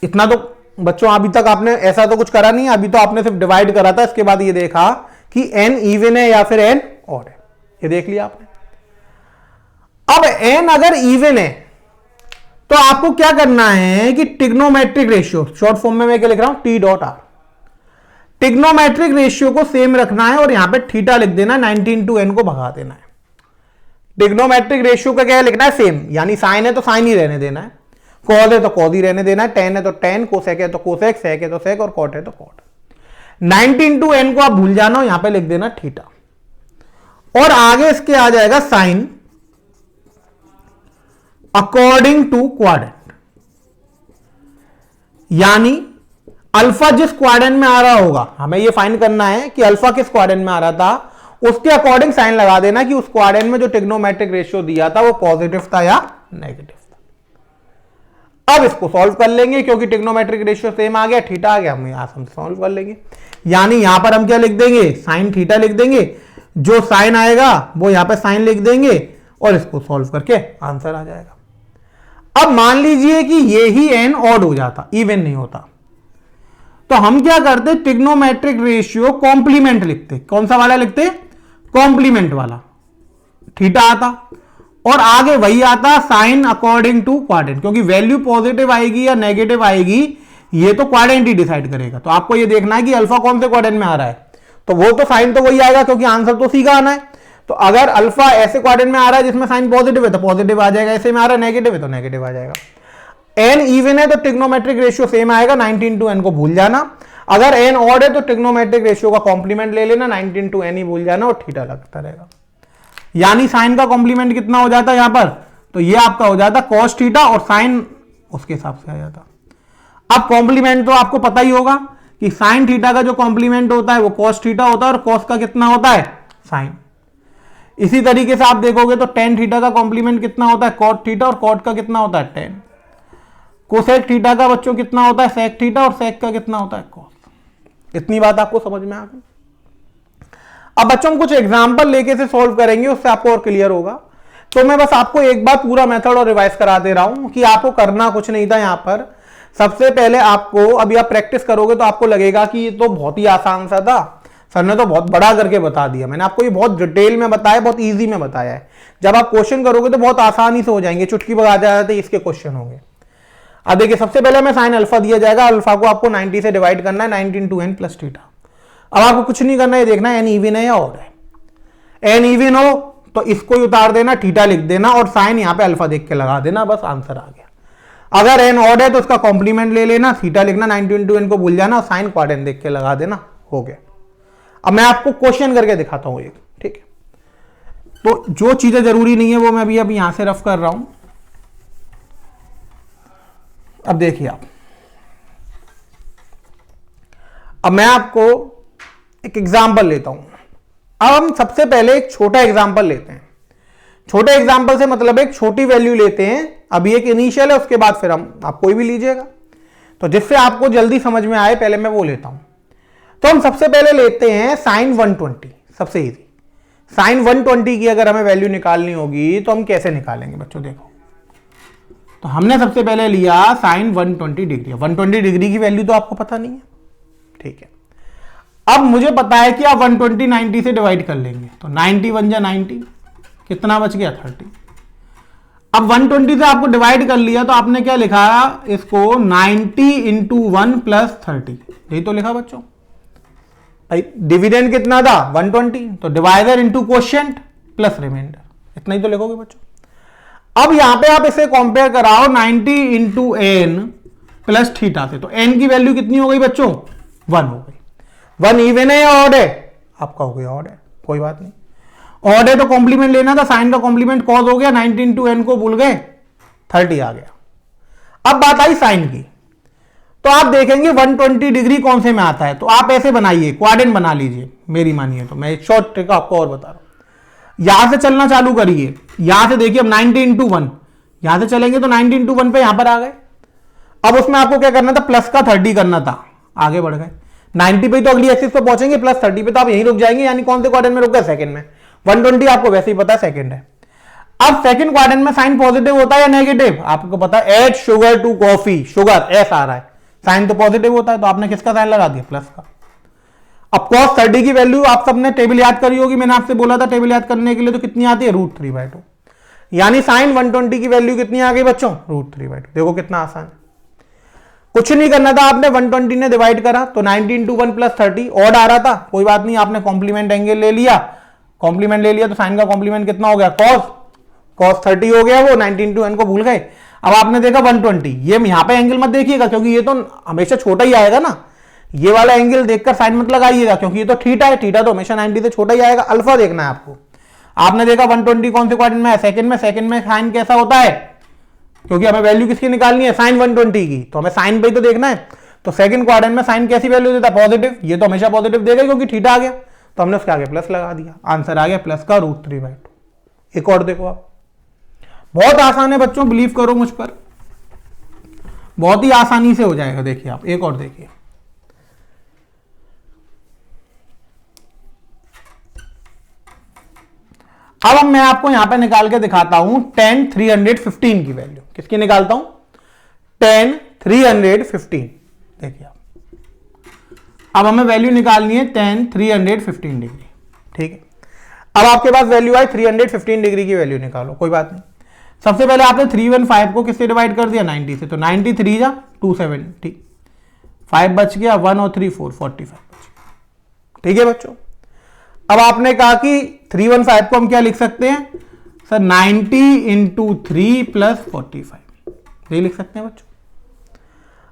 इतना तो बच्चों अभी तक आपने ऐसा तो कुछ करा नहीं, अभी तो आपने सिर्फ डिवाइड करा था, इसके बाद ये देखा कि n इवन है या फिर n ऑड है, ये देख लिया आपने। अब n अगर इवन है तो आपको क्या करना है कि ट्रिग्नोमेट्रिक रेशियो, शॉर्ट फॉर्म में मैं क्या लिख रहा हूं? T dot are. Trigonometric ratio को सेम रखना है और यहां पे थीटा लिख देना, 90 इंटू एन को भगा देना है। ट्रिग्नोमेट्रिक रेशियो का क्या लिखना है? सेम, यानी साइन है तो साइन ही रहने देना है, कॉस है तो कॉस ही रहने देना है, टेन है तो टेन, कोसेक है तो कोसेक, सेक है तो सेक और कॉट है तो कॉट। 90 इंटू एन को आप भूल जाना, यहां पे लिख देना थीटा, और आगे इसके आ जाएगा साइन अकॉर्डिंग टू क्वाड्रेंट, यानी अल्फा जिस क्वाड्रेंट में आ रहा होगा, हमें यह फाइंड करना है कि अल्फा किस क्वाड्रेंट में आ रहा था, उसके अकॉर्डिंग साइन लगा देना कि उस क्वाड्रेंट में जो ट्रिग्नोमेट्रिक रेशियो दिया था वो पॉजिटिव था या नेगेटिव था। अब इसको सॉल्व कर लेंगे, क्योंकि ट्रिग्नोमेट्रिक रेशियो सेम आ गया, थीटा आ गया, हम आसानी से सॉल्व कर लेंगे। यानी यहां पर हम क्या लिख देंगे? साइन थीटा लिख देंगे, जो साइन आएगा वो यहां पर साइन लिख देंगे और इसको सॉल्व करके आंसर आ जाएगा। अब मान लीजिए कि ये ही एन ऑड हो जाता, इवन नहीं होता, तो हम क्या करते? ट्रिग्नोमेट्रिक रेशियो कॉम्प्लीमेंट लिखते। कौन सा वाला लिखते? कॉम्प्लीमेंट वाला, थीटा आता और आगे वही आता साइन अकॉर्डिंग टू क्वाड्रेंट, क्योंकि वैल्यू पॉजिटिव आएगी या नेगेटिव आएगी ये तो क्वाड्रेंट ही डिसाइड करेगा। तो आपको ये देखना है कि अल्फा कौन से क्वाड्रेंट में आ रहा है, तो वो तो साइन तो वही आएगा, क्योंकि आंसर तो सी का आना है। तो अगर अल्फा ऐसे क्वाड्रेंट में आ रहा है जिसमें साइन पॉजिटिव है तो पॉजिटिव आ जाएगा, ऐसे में आ रहा है नेगेटिव है तो नेगेटिव आ जाएगा। एन इवन है तो ट्रिग्नोमेट्रिक रेशियो सेम आएगा, 90 इंटू एन को भूल जाना। अगर एन ऑड है तो ट्रिग्नोमेट्रिक रेशियो का कॉम्प्लीमेंट ले लेना, 90 इंटू एन ही भूल जाना और थीटा लगता रहेगा। यानी साइन का कॉम्प्लीमेंट कितना हो जाता है यहां पर? तो ये आपका हो जाता कॉस थीटा और साइन उसके हिसाब से आ जाता। अब कॉम्प्लीमेंट तो आपको पता ही होगा कि साइन थीटा का जो कॉम्प्लीमेंट होता है वो कॉस थीटा होता है और कॉस का कितना होता है? साइन। इसी तरीके से आप देखोगे तो टेन थीटा का कॉम्प्लीमेंट कितना होता है? कॉट थीटा, और कॉट का कितना होता है? टेन। कोसेक थीटा का बच्चों कितना होता है? सेक थीटा, और सेक का कितना होता है? कॉस। इतनी बात आपको समझ में आ गई। अब बच्चों कुछ एग्जांपल लेके से सॉल्व करेंगे, उससे आपको और क्लियर होगा। तो मैं बस आपको एक बार पूरा मेथड और रिवाइज करा दे रहा हूं कि आपको करना कुछ नहीं था। यहां पर सबसे पहले आपको, अभी आप प्रैक्टिस करोगे तो आपको लगेगा कि ये तो बहुत ही आसान सा था, सर ने तो बहुत बड़ा करके बता दिया। मैंने आपको ये बहुत डिटेल में बताया, बहुत ईजी में बताया है। जब आप क्वेश्चन करोगे तो बहुत आसानी से हो जाएंगे, चुटकी बजा जाते इसके क्वेश्चन होंगे। अब देखिए, सबसे पहले हमें साइन अल्फा दिया जाएगा, अल्फा को आपको 90 से डिवाइड करना है, 90 इंटू एन प्लस थीटा। अब आपको कुछ नहीं करना है, देखना है एन इवन है या ऑड है। एन इवन हो तो इसको ही उतार देना, थीटा लिख देना और साइन यहां पे अल्फा देख के लगा देना, बस आंसर आ गया। अगर एन ऑड है तो उसका कॉम्प्लीमेंट ले लेना, थीटा लिखना, 90 इंटू एन को भूल जाना और साइन क्वाड्रेंट देख के लगा देना, हो गया। अब मैं आपको क्वेश्चन करके दिखाता हूं एक, ठीक है? तो जो चीजें जरूरी नहीं है वो मैं अभी यहां से रफ कर रहा हूं। अब देखिए आप, अब मैं आपको एक एग्जांपल लेता हूं। अब हम सबसे पहले एक छोटा एग्जांपल लेते हैं। छोटे एग्जांपल से मतलब एक छोटी वैल्यू लेते हैं। अभी एक इनिशियल है, उसके बाद फिर आप कोई भी लीजिएगा, तो जिससे आपको जल्दी समझ में आए, पहले मैं वो लेता हूं। तो हम सबसे पहले लेते हैं साइन 120, सबसे इजी। साइन 120 की अगर हमें वैल्यू निकालनी होगी तो हम कैसे निकालेंगे बच्चों? देखो, तो हमने सबसे पहले लिया साइन 120 डिग्री। 120 डिग्री की वैल्यू तो आपको पता नहीं है, ठीक है? अब मुझे पता है कि आप 120 90 से डिवाइड कर लेंगे, तो 90 1 जा 90, कितना बच गया? 30। अब 120 से आपको डिवाइड कर लिया तो आपने क्या लिखा इसको 90 इंटू 1 प्लस 30, यही तो लिखा बच्चों। भाई डिविडेंड कितना था 120, तो divisor into quotient plus remainder, इतना ही तो लिखोगे बच्चों। अब यहां पे आप इसे कंपेयर कराओ 90 इंटू एन प्लस थीटा से, तो एन की वैल्यू कितनी हो गई बच्चों 1 हो गई। 1 इवन है या ऑड है, आपका हो गया ऑड है, कोई बात नहीं। ऑड है तो कॉम्प्लीमेंट लेना था, साइन का कॉम्प्लीमेंट कॉज हो गया, 90 इंटू एन को भूल गए 30 आ गया। अब बात आई साइन की, तो आप देखेंगे 120 डिग्री कौन से में आता है, तो आप ऐसे बनाइए, क्वाड्रेंट बना लीजिए, मेरी मानिए तो मैं एक शॉर्ट ट्रिक आपको और बता रहा हूं। यहां से चलना चालू करिए, यहां से देखिए अब 90 इंटू 1, यहां से चलेंगे तो 90 इंटू 1 पे यहां पर आ गए। अब उसमें आपको क्या करना था, प्लस का 30 करना था, आगे बढ़ गए 90 पे तो अगली एक्सिस पे पहुंचेंगे, प्लस 30 पे तो आप यहीं रुक जाएंगे, यानी कौन से क्वाड्रेंट में रुक गए, सेकंड में। 120 आपको वैसे ही पता है सेकंड है। अब सेकंड क्वाड्रेंट में साइन पॉजिटिव होता है या नेगेटिव, आपको पता है, add sugar to coffee, sugar S आ रहा है, साइन तो पॉजिटिव होता है, तो आपने किसका साइन लगा दिया, प्लस का। अब cos 30 की वैल्यू आप सबने टेबल याद करी होगी, मैंने आपसे बोला था टेबल याद करने के लिए, तो कितनी आती है √3/2, यानी साइन 120 की वैल्यू कितनी आ गई बच्चों, √3/2। देखो कितना आसान है, कुछ नहीं करना था आपने, 120 ने डिवाइड करा तो 90 इंटू 1 प्लस 30 ऑड आ रहा था, कोई बात नहीं, आपने कॉम्प्लीमेंट एंगल ले लिया, कॉम्प्लीमेंट ले लिया तो साइन का कॉम्प्लीमेंट कितना हो गया, cos 30 हो गया, वो 90 इंटू एन को भूल गए। अब आपने देखा 120, ये यहां पे एंगल मत देखिएगा क्योंकि ये तो हमेशा छोटा ही आएगा ना, ये वाला एंगल देखकर साइन मत लगाइएगा क्योंकि ये तो थीटा है, थीटा तो हमेशा 90 से छोटा ही आएगा, अल्फा देखना है आपको। आपने देखा 120 कौन से क्वाड्रेंट में है, सेकंड में, सेकंड में साइन कैसा होता है, क्योंकि हमें वैल्यू किसकी निकालनी है, साइन 120 की, तो हमें साइन पे ही तो देखना है। तो सेकंड क्वाड्रेंट में साइन कैसी वैल्यू देता है, पॉजिटिव, ये तो हमेशा पॉजिटिव देगा क्योंकि थीटा आ गया, तो हमने उसके आगे प्लस लगा दिया, आंसर आ गया प्लस का √3/2। एक और देखो आप, बहुत आसान है बच्चों, बिलीव करो मुझ पर, बहुत ही आसानी से हो जाएगा। देखिए आप एक और देखिए, अब मैं आपको यहां पे निकाल के दिखाता हूं tan 315 की वैल्यू, किसकी निकालता हूं, tan 315। देखिए आप, अब हमें वैल्यू निकालनी है tan 315 डिग्री, ठीक है। अब आपके पास वैल्यू आई 315 डिग्री की वैल्यू निकालो, कोई बात नहीं। सबसे पहले आपने 315 को किससे डिवाइड कर दिया, 90 से, तो 90 3 जा 270, 5 बच गया, 1 और 3 4, 45 बच गया, ठीक है बच्चों। अब आपने कहा कि 315 को हम क्या लिख सकते हैं सर, 90 इंटू 3 प्लस 45, यही लिख सकते हैं बच्चों।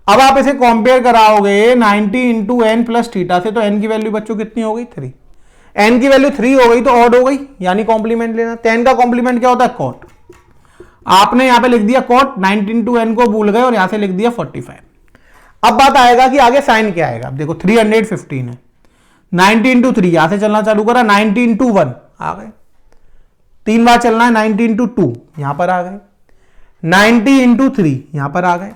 अब आप इसे कंपेयर कराओगे 90 इंटू एन प्लस थीटा से, तो एन की वैल्यू बच्चों कितनी हो गई, 3। एन की वैल्यू 3 हो गई तो ऑड हो गई, यानी कॉम्प्लीमेंट लेना। 10 का कॉम्प्लीमेंट क्या होता है, कॉट। आपने यहां पे लिख दिया कॉट, 90 इंटू एन को भूल गए और यहां से लिख दिया 45। अब बात आएगा कि आगे साइन क्या आएगा। अब देखो 315 है, 90 इंटू 3, यहां से चलना चालू करा, 90 इंटू 1 आ गए, 3 बार चलना है, 90 इंटू 2 यहां पर आ गए, 90 इंटू 3 यहां पर आ गए।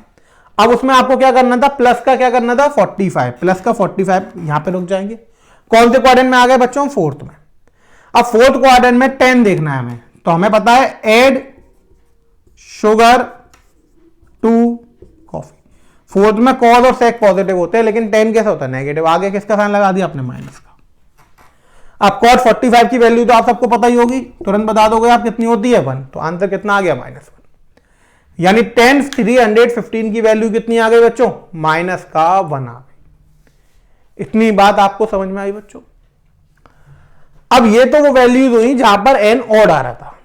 अब उसमें आपको क्या करना था, प्लस का क्या करना था, 45, प्लस का 45 यहां पे रुक जाएंगे। कौन से क्वाड्रेंट में आ गए बच्चों, फोर्थ में। अब फोर्थ क्वाड्रेंट में 10 देखना है हमें, तो हमें पता है add sugar to coffee. Fourth में कॉज और सेक पॉजिटिव होते हैं, लेकिन 10 कैसा होता है, नेगेटिव। आगे किसका साइन लगा दिया आपने, माइनस का। अब कॉट 45 की वैल्यू तो आप सबको पता ही होगी, तुरंत बता दोगे आप कितनी होती है, 1, तो आंसर कितना आ गया, -1। यानी tan 315 की वैल्यू कितनी आ गई बच्चों, -1 आ गई। इतनी बात आपको समझ में आई बच्चों। अब ये तो वो वैल्यूज हुई जहां पर n ऑड आ रहा था।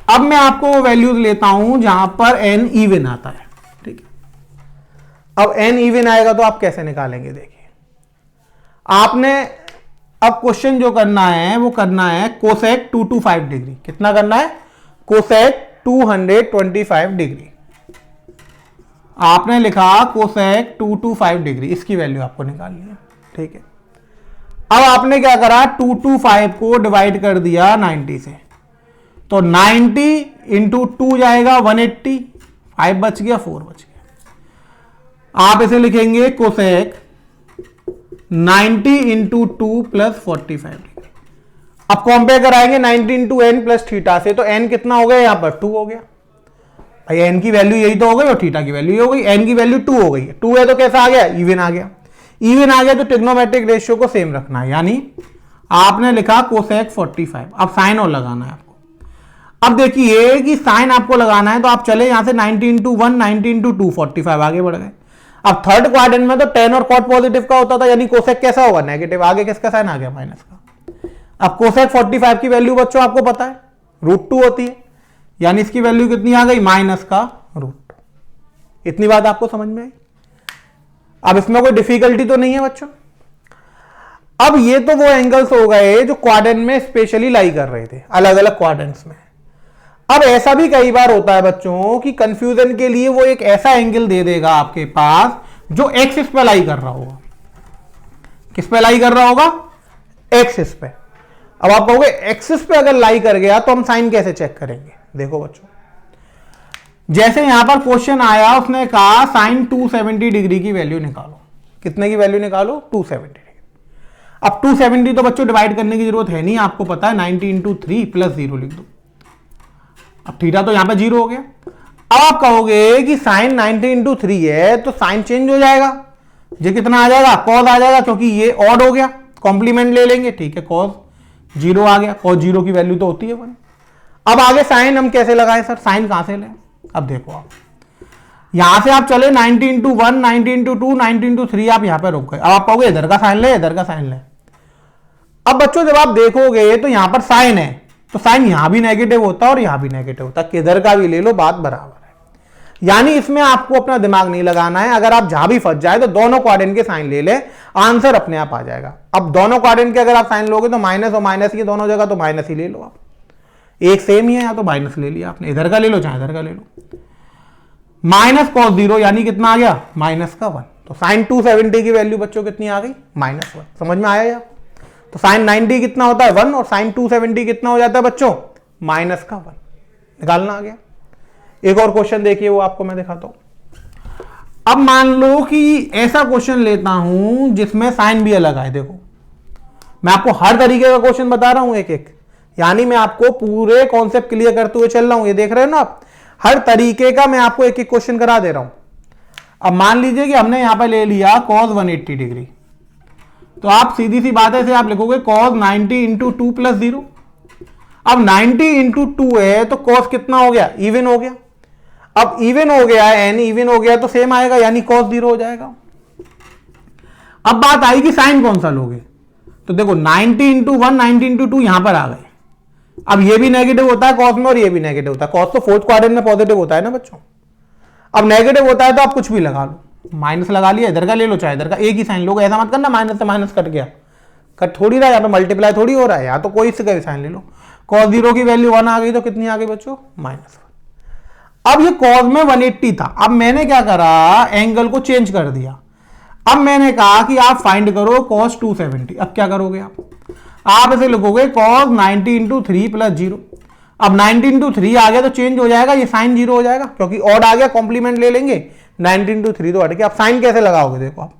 अब मैं आपको वो वैल्यूज लेता हूं जहां पर n इवन आता है, ठीक है। अब n इवन आएगा तो आप कैसे निकालेंगे, देखिए आपने अब क्वेश्चन जो करना है वो करना है कोसेक 225 डिग्री। कितना करना है, कोसेक 225 डिग्री। आपने लिखा कोसेक 225 डिग्री, इसकी वैल्यू आपको निकालनी है, ठीक है। अब आपने क्या करा, 225 को डिवाइड कर दिया 90 से, तो 90 इंटू 2 जाएगा 180, 5 बच गया, 4 बच गया। आप इसे लिखेंगे कोसेक 90 इंटू 2 प्लस 45 डिग्री। अब कंपेयर कराएंगे 90 इंटू एन प्लस थीटा से, तो एन कितना हो गया, यहां पर 2 हो गया। भाई एन की वैल्यू यही तो हो गई और थीटा की वैल्यू हो गई। एन की वैल्यू 2 हो गई, 2 है तो कैसा आ गया, इवन आ गया। इवन आ गया तो ट्रिग्नोमेट्रिक रेशियो को सेम रखना है, यानी आपने लिखा कोसेक 45। अब साइन और लगाना है आपको। अब देखिए कि साइन आपको लगाना है तो आप चले यहां से 90 इंटू 1 90 इंटू 2 45 आगे बढ़ गए। अब थर्ड क्वाड्रेंट में तो टेन और कॉट पॉजिटिव का होता था, यानी कोसेक कैसा होगा, नेगेटिव। आगे किसका साइन आ गया, माइनस का। अब कोसेक 45 की वैल्यू बच्चों आपको पता है √2 होती है, यानी इसकी वैल्यू कितनी आ गई, माइनस का √2। इतनी बात आपको समझ में आई। अब इसमें कोई डिफिकल्टी तो नहीं है बच्चों। अब ये तो वो एंगल्स हो गए जो क्वाड्रेंट में स्पेशली लाई कर रहे थे, अलग अलग क्वाड्रेंट्स में। अब ऐसा भी कई बार होता है बच्चों कि कंफ्यूजन के लिए वो एक ऐसा एंगल दे देगा आपके पास जो एक्सिस पे लाई कर रहा होगा। किस पे लाई कर रहा होगा, एक्सिस पे। अब आप कहोगे एक्सिस पे अगर लाई कर गया तो हम साइन कैसे चेक करेंगे। देखो बच्चों, जैसे यहां पर क्वेश्चन आया, उसने कहा साइन 270 डिग्री की वैल्यू निकालो। कितने की वैल्यू निकालो, 270 डिग्री। अब 270 तो बच्चों डिवाइड करने की जरूरत है नहीं, आपको पता है 90 इंटू 3 प्लस 0 लिख दो। अब थीटा तो यहां पे 0 हो गया। अब आप कहोगे कि साइन 90 इंटू 3 है तो साइन चेंज हो जाएगा, ये कितना आ जाएगा, कॉस आ जाएगा, क्योंकि ये ऑड हो गया, कॉम्प्लीमेंट ले लेंगे, ठीक है, कॉस 0 आ गया। कॉस 0 की वैल्यू तो होती है 1। अब आगे साइन हम कैसे लगाएं सर, साइन कहां से लें। अब देखो आप यहां से आप चले 90 इंटू 1 90 इंटू 2 90 इंटू 3, आप यहां पर रुक गए। अब आप कहोगे इधर का साइन ले, इधर का साइन ले। अब बच्चों जब आप देखोगे तो यहां पर साइन है तो साइन यहां भी नेगेटिव होता है और यहां भी नेगेटिव होता है, किधर का भी ले लो बात बराबर है। यानी इसमें आपको अपना दिमाग नहीं लगाना है। अगर आप जहां भी फंस जाए तो दोनों क्वाड्रेंट के साइन ले ले, आंसर अपने आप आ जाएगा। अब दोनों क्वाड्रेंट के अगर आप साइन लोगे तो माइनस और माइनस की दोनों जगह, तो माइनस ही ले लो आप, एक सेम ही है, या तो माइनस ले लिया आपने, इधर का ले लो चाहे इधर का ले लो। माइनस कॉस 0 यानी कितना आ गया, माइनस का 1। तो साइन 270 की वैल्यू बच्चों कितनी आ गई, -1। समझ में आया या? तो साइन 90 कितना होता है 1 और साइन 270 कितना हो जाता है बच्चों, माइनस का 1। निकालना आ गया। एक और क्वेश्चन देखिए, वो आपको मैं दिखाता हूं। अब मान लो कि ऐसा क्वेश्चन लेता हूं जिसमें साइन भी अलग आए। देखो मैं आपको हर तरीके का क्वेश्चन बता रहा हूं एक एक, यानी मैं आपको पूरे कॉन्सेप्ट क्लियर करते हुए चल रहा हूं। ये देख रहे हो ना आप, हर तरीके का मैं आपको एक एक क्वेश्चन करा दे रहा हूं। अब मान लीजिए कि हमने यहां पर ले लिया cos 180 डिग्री, तो आप सीधी सी बात है से आप लिखोगे cos 90 इंटू 2 प्लस 0। अब 90 इंटू 2 है तो cos कितना हो गया, इवन हो गया। अब इवन हो गया है, n इवन हो गया तो सेम आएगा, यानी cos 0 हो जाएगा। अब बात आई कि साइन कौन सा लोगे, तो देखो 90 इंटू 1 90 इंटू 2 यहां पर आ गए। अब ये भी नेगेटिव होता है कॉस में और ये भी नेगेटिव होता है। कॉस तो फोर्थ क्वाड्रेंट में पॉजिटिव होता है ना बच्चों। अब नेगेटिव होता है तो आप कुछ भी लगा लो, माइनस लगा लिया, इधर का ले लो चाहे इधर का, एक ही साइन लोगे। ऐसा मत करना माइनस से माइनस कट गया, कट थोड़ी रहा, यहाँ पे मल्टीप्लाई थोड़ी हो रहा है, या तो कोई से कोई साइन ले लो। कॉस 0 की वैल्यू 1 आ गई तो कितनी आ गई बच्चों, -1। अब ये कॉस में 180 था, अब मैंने क्या करा, एंगल को चेंज कर दिया। अब मैंने कहा कि आप फाइंड करो cos 270। अब क्या करोगे आप इसे लिखोगे cos 90 इंटू 3 प्लस 0। अब 90 इंटू 3 आ गया तो चेंज हो जाएगा, ये साइन 0 हो जाएगा, क्योंकि ऑड आ गया, कॉम्प्लीमेंट ले लेंगे। 90 इंटू 3 तो हट गया। अब साइन कैसे लगाओगे, देखो आप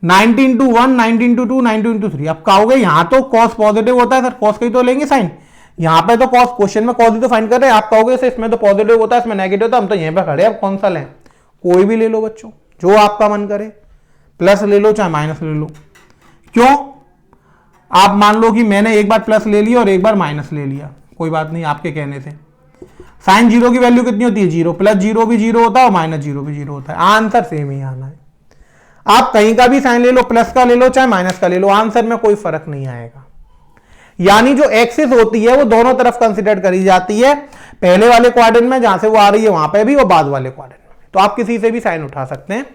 90 इंटू 1 90 इंटू 2 90 इंटू 3। अब कहोगे यहां तो cos पॉजिटिव होता है सर, cos का ही तो लेंगे साइन, यहां पे तो cos, क्वेश्चन में cos ही तो फाइंड कर रहे हैं। आप कहोगे सर इसमें तो पॉजिटिव होता है, इसमें नेगेटिव होता है, हम तो यहीं पे खड़े हैं, अब कौन सा लें, कोई भी ले लो बच्चों, जो आपका मन करे, प्लस ले लो चाहे माइनस ले लो। क्यों, आप मान लो कि मैंने एक बार प्लस ले लिया और एक बार माइनस ले लिया, कोई बात नहीं, आपके कहने से। साइन 0 की वैल्यू कितनी होती है, 0, प्लस 0 भी 0 होता है और -0 भी 0 होता है, आंसर सेम ही आना है। आप कहीं का भी साइन ले लो, प्लस का ले लो चाहे माइनस का ले लो, आंसर में कोई फर्क नहीं आएगा। यानी जो एक्सिस होती है वो दोनों तरफ कंसिडर करी जाती है, पहले वाले क्वाड्रेंट में जहां से वो आ रही है वहां पे भी और बाद वाले क्वाड्रेंट में। तो आप किसी से भी साइन उठा सकते हैं,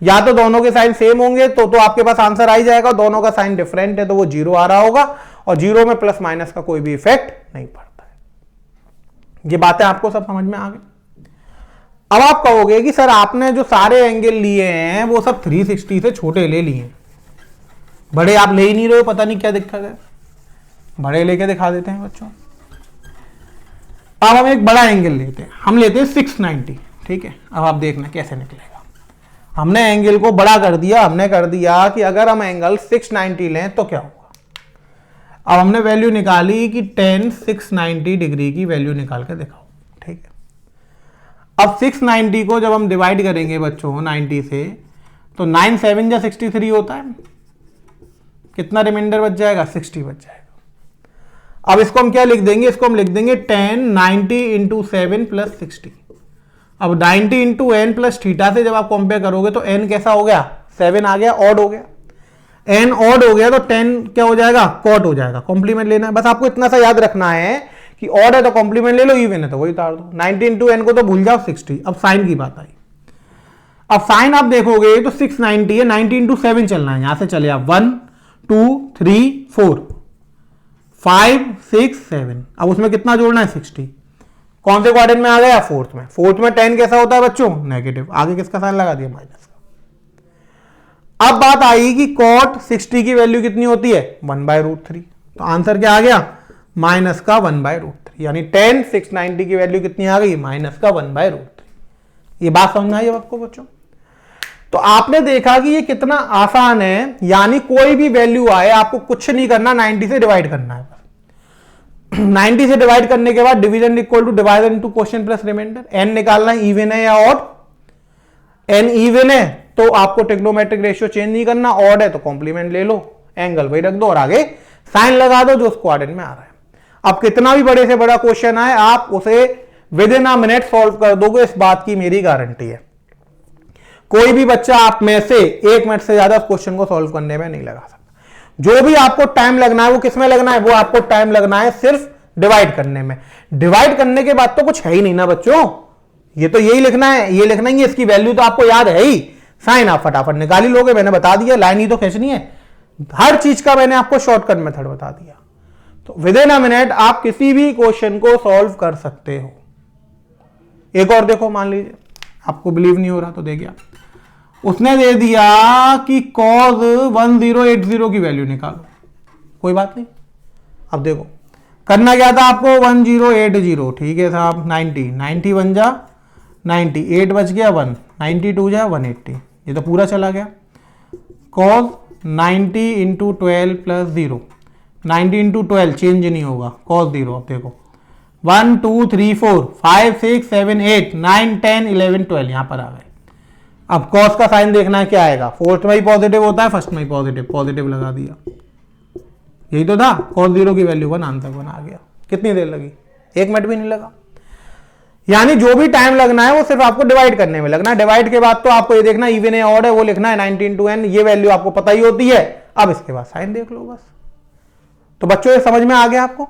या तो दोनों के साइन सेम होंगे तो आपके पास आंसर आ ही जाएगा, दोनों का साइन डिफरेंट है तो वो 0 आ रहा होगा, और 0 में प्लस माइनस का कोई भी इफेक्ट नहीं पड़ता है। ये बातें आपको सब समझ में आ गई। अब आप कहोगे कि सर आपने जो सारे एंगल लिए हैं वो सब 360 से छोटे ले लिए, बड़े आप ले ही नहीं रहे हो, पता नहीं क्या दिक्कत है, बड़े लेके दिखा देते हैं बच्चों। अब हम एक बड़ा एंगल लेते हैं, हम लेते हैं 690, ठीक है। अब आप देखना कैसे निकलेगा। हमने एंगल को बड़ा कर दिया, हमने कर दिया कि अगर हम एंगल 690 लें तो क्या होगा। अब हमने वैल्यू निकाली कि tan 690 डिग्री की वैल्यू निकाल के दिखाओ, ठीक है। अब 690 को जब हम डिवाइड करेंगे बच्चों 90 से, तो 9 7 या 63 होता है, कितना रिमाइंडर बच जाएगा, 60 बच जाएगा। अब इसको हम क्या लिख देंगे, इसको हम लिख देंगे 10 90 इंटू 7 प्लस 60। अब 90 इंटू एन प्लस थीटा से जब आप कंपेयर करोगे तो एन कैसा हो गया, 7 आ गया, ऑड हो गया। एन ऑड हो गया तो 10 क्या हो जाएगा, कॉट हो जाएगा। कॉम्प्लीमेंट लेना है, बस आपको इतना सा याद रखना है कि ऑड है तो कॉम्प्लीमेंट ले लो, इवन है तो वही उतार दो। 90 इंटू एन को तो भूल जाओ 60। अब साइन की बात आई। अब साइन आप देखोगे तो 690 है, 90 इंटू 7 चलना है, यहां से चले आप 1 2 3 4 5 6 7। अब उसमें कितना जोड़ना है, 60। कौन से क्वाड्रेंट में आ गया, फोर्थ में। फोर्थ में 10 कैसा होता है बच्चों, नेगेटिव। आगे किसका साइन लगा दिया, माइनस का। अब बात आई कि कॉट 60 की वैल्यू कितनी होती है, 1/√3। तो आंसर क्या आ गया, माइनस का 1/√3। यानी 10 690 की वैल्यू कितनी आ गई, माइनस का 1/√3। ये बात समझ आई आपको बच्चों। तो आपने देखा कि ये कितना आसान है, यानी कोई भी वैल्यू आए आपको कुछ नहीं करना, 90 से डिवाइड करना है। 90 से डिवाइड करने के बाद division equal to divider into quotient plus remainder. N निकालना है, इवन है या ऑड। एन इवन है तो आपको ट्रिग्नोमेट्रिक रेशियो चेंज नहीं करना, ऑड है तो कॉम्प्लीमेंट ले लो, एंगल वही रख दो और आगे साइन लगा दो जो उस क्वाड्रेंट में आ रहा है। अब कितना भी बड़े से बड़ा क्वेश्चन आए आप उसे with in a minute solve कर दोगे, इस बात की मेरी गारंटी है। कोई भी बच्चा आप में से 1 मिनट से ज्यादा क्वेश्चन को सॉल्व करने में नहीं लगा सकता। जो भी आपको टाइम लगना है वो किस में लगना है, वो आपको टाइम लगना है सिर्फ डिवाइड करने में। डिवाइड करने के बाद तो कुछ है ही नहीं ना बच्चों, ये तो यही लिखना है, ये लिखना ही है, इसकी वैल्यू तो आपको याद है ही। साइन आप फटाफट निकाल ही लोगे, मैंने बता दिया, लाइन ही तो खींचनी है। हर चीज का मैंने आपको शॉर्टकट मेथड बता दिया। तो विद इन अ मिनट आप किसी भी क्वेश्चन को सॉल्व कर सकते हो। एक और देखो, मान लीजिए आपको बिलीव नहीं हो रहा तो देखिए, उसने दे दिया कि cos 1080 की वैल्यू निकालो। कोई बात नहीं, अब देखो करना क्या था आपको, 1080, ठीक है साहब, 90 बन जा 90, 8 बच गया 1, 92 जा 180, ये तो पूरा चला गया। cos 90 into 12 plus 0, 90 into 12 change नहीं होगा, cos 0। अब देखो 1 2 3 4 5 6 7 8 9 10 11 12 यहां पर आ गए। अब cos का साइन देखना है क्या आएगा, फोर्थ में ही पॉजिटिव होता है, फर्स्ट में ही पॉजिटिव लगा दिया, यही तो था। cos 0 की वैल्यू 1, आंसर 1 आ गया। कितनी देर लगी, 1 मिनट भी नहीं लगा। यानी जो भी टाइम लगना है वो सिर्फ आपको डिवाइड करने में लगना है। डिवाइड के बाद तो आपको ये देखना इवन है ऑड है, वो लिखना है 90 इंटू एन, ये वैल्यू आपको पता ही होती है। अब इसके बाद साइन देख लो बस। तो बच्चों ये समझ में आ गया आपको।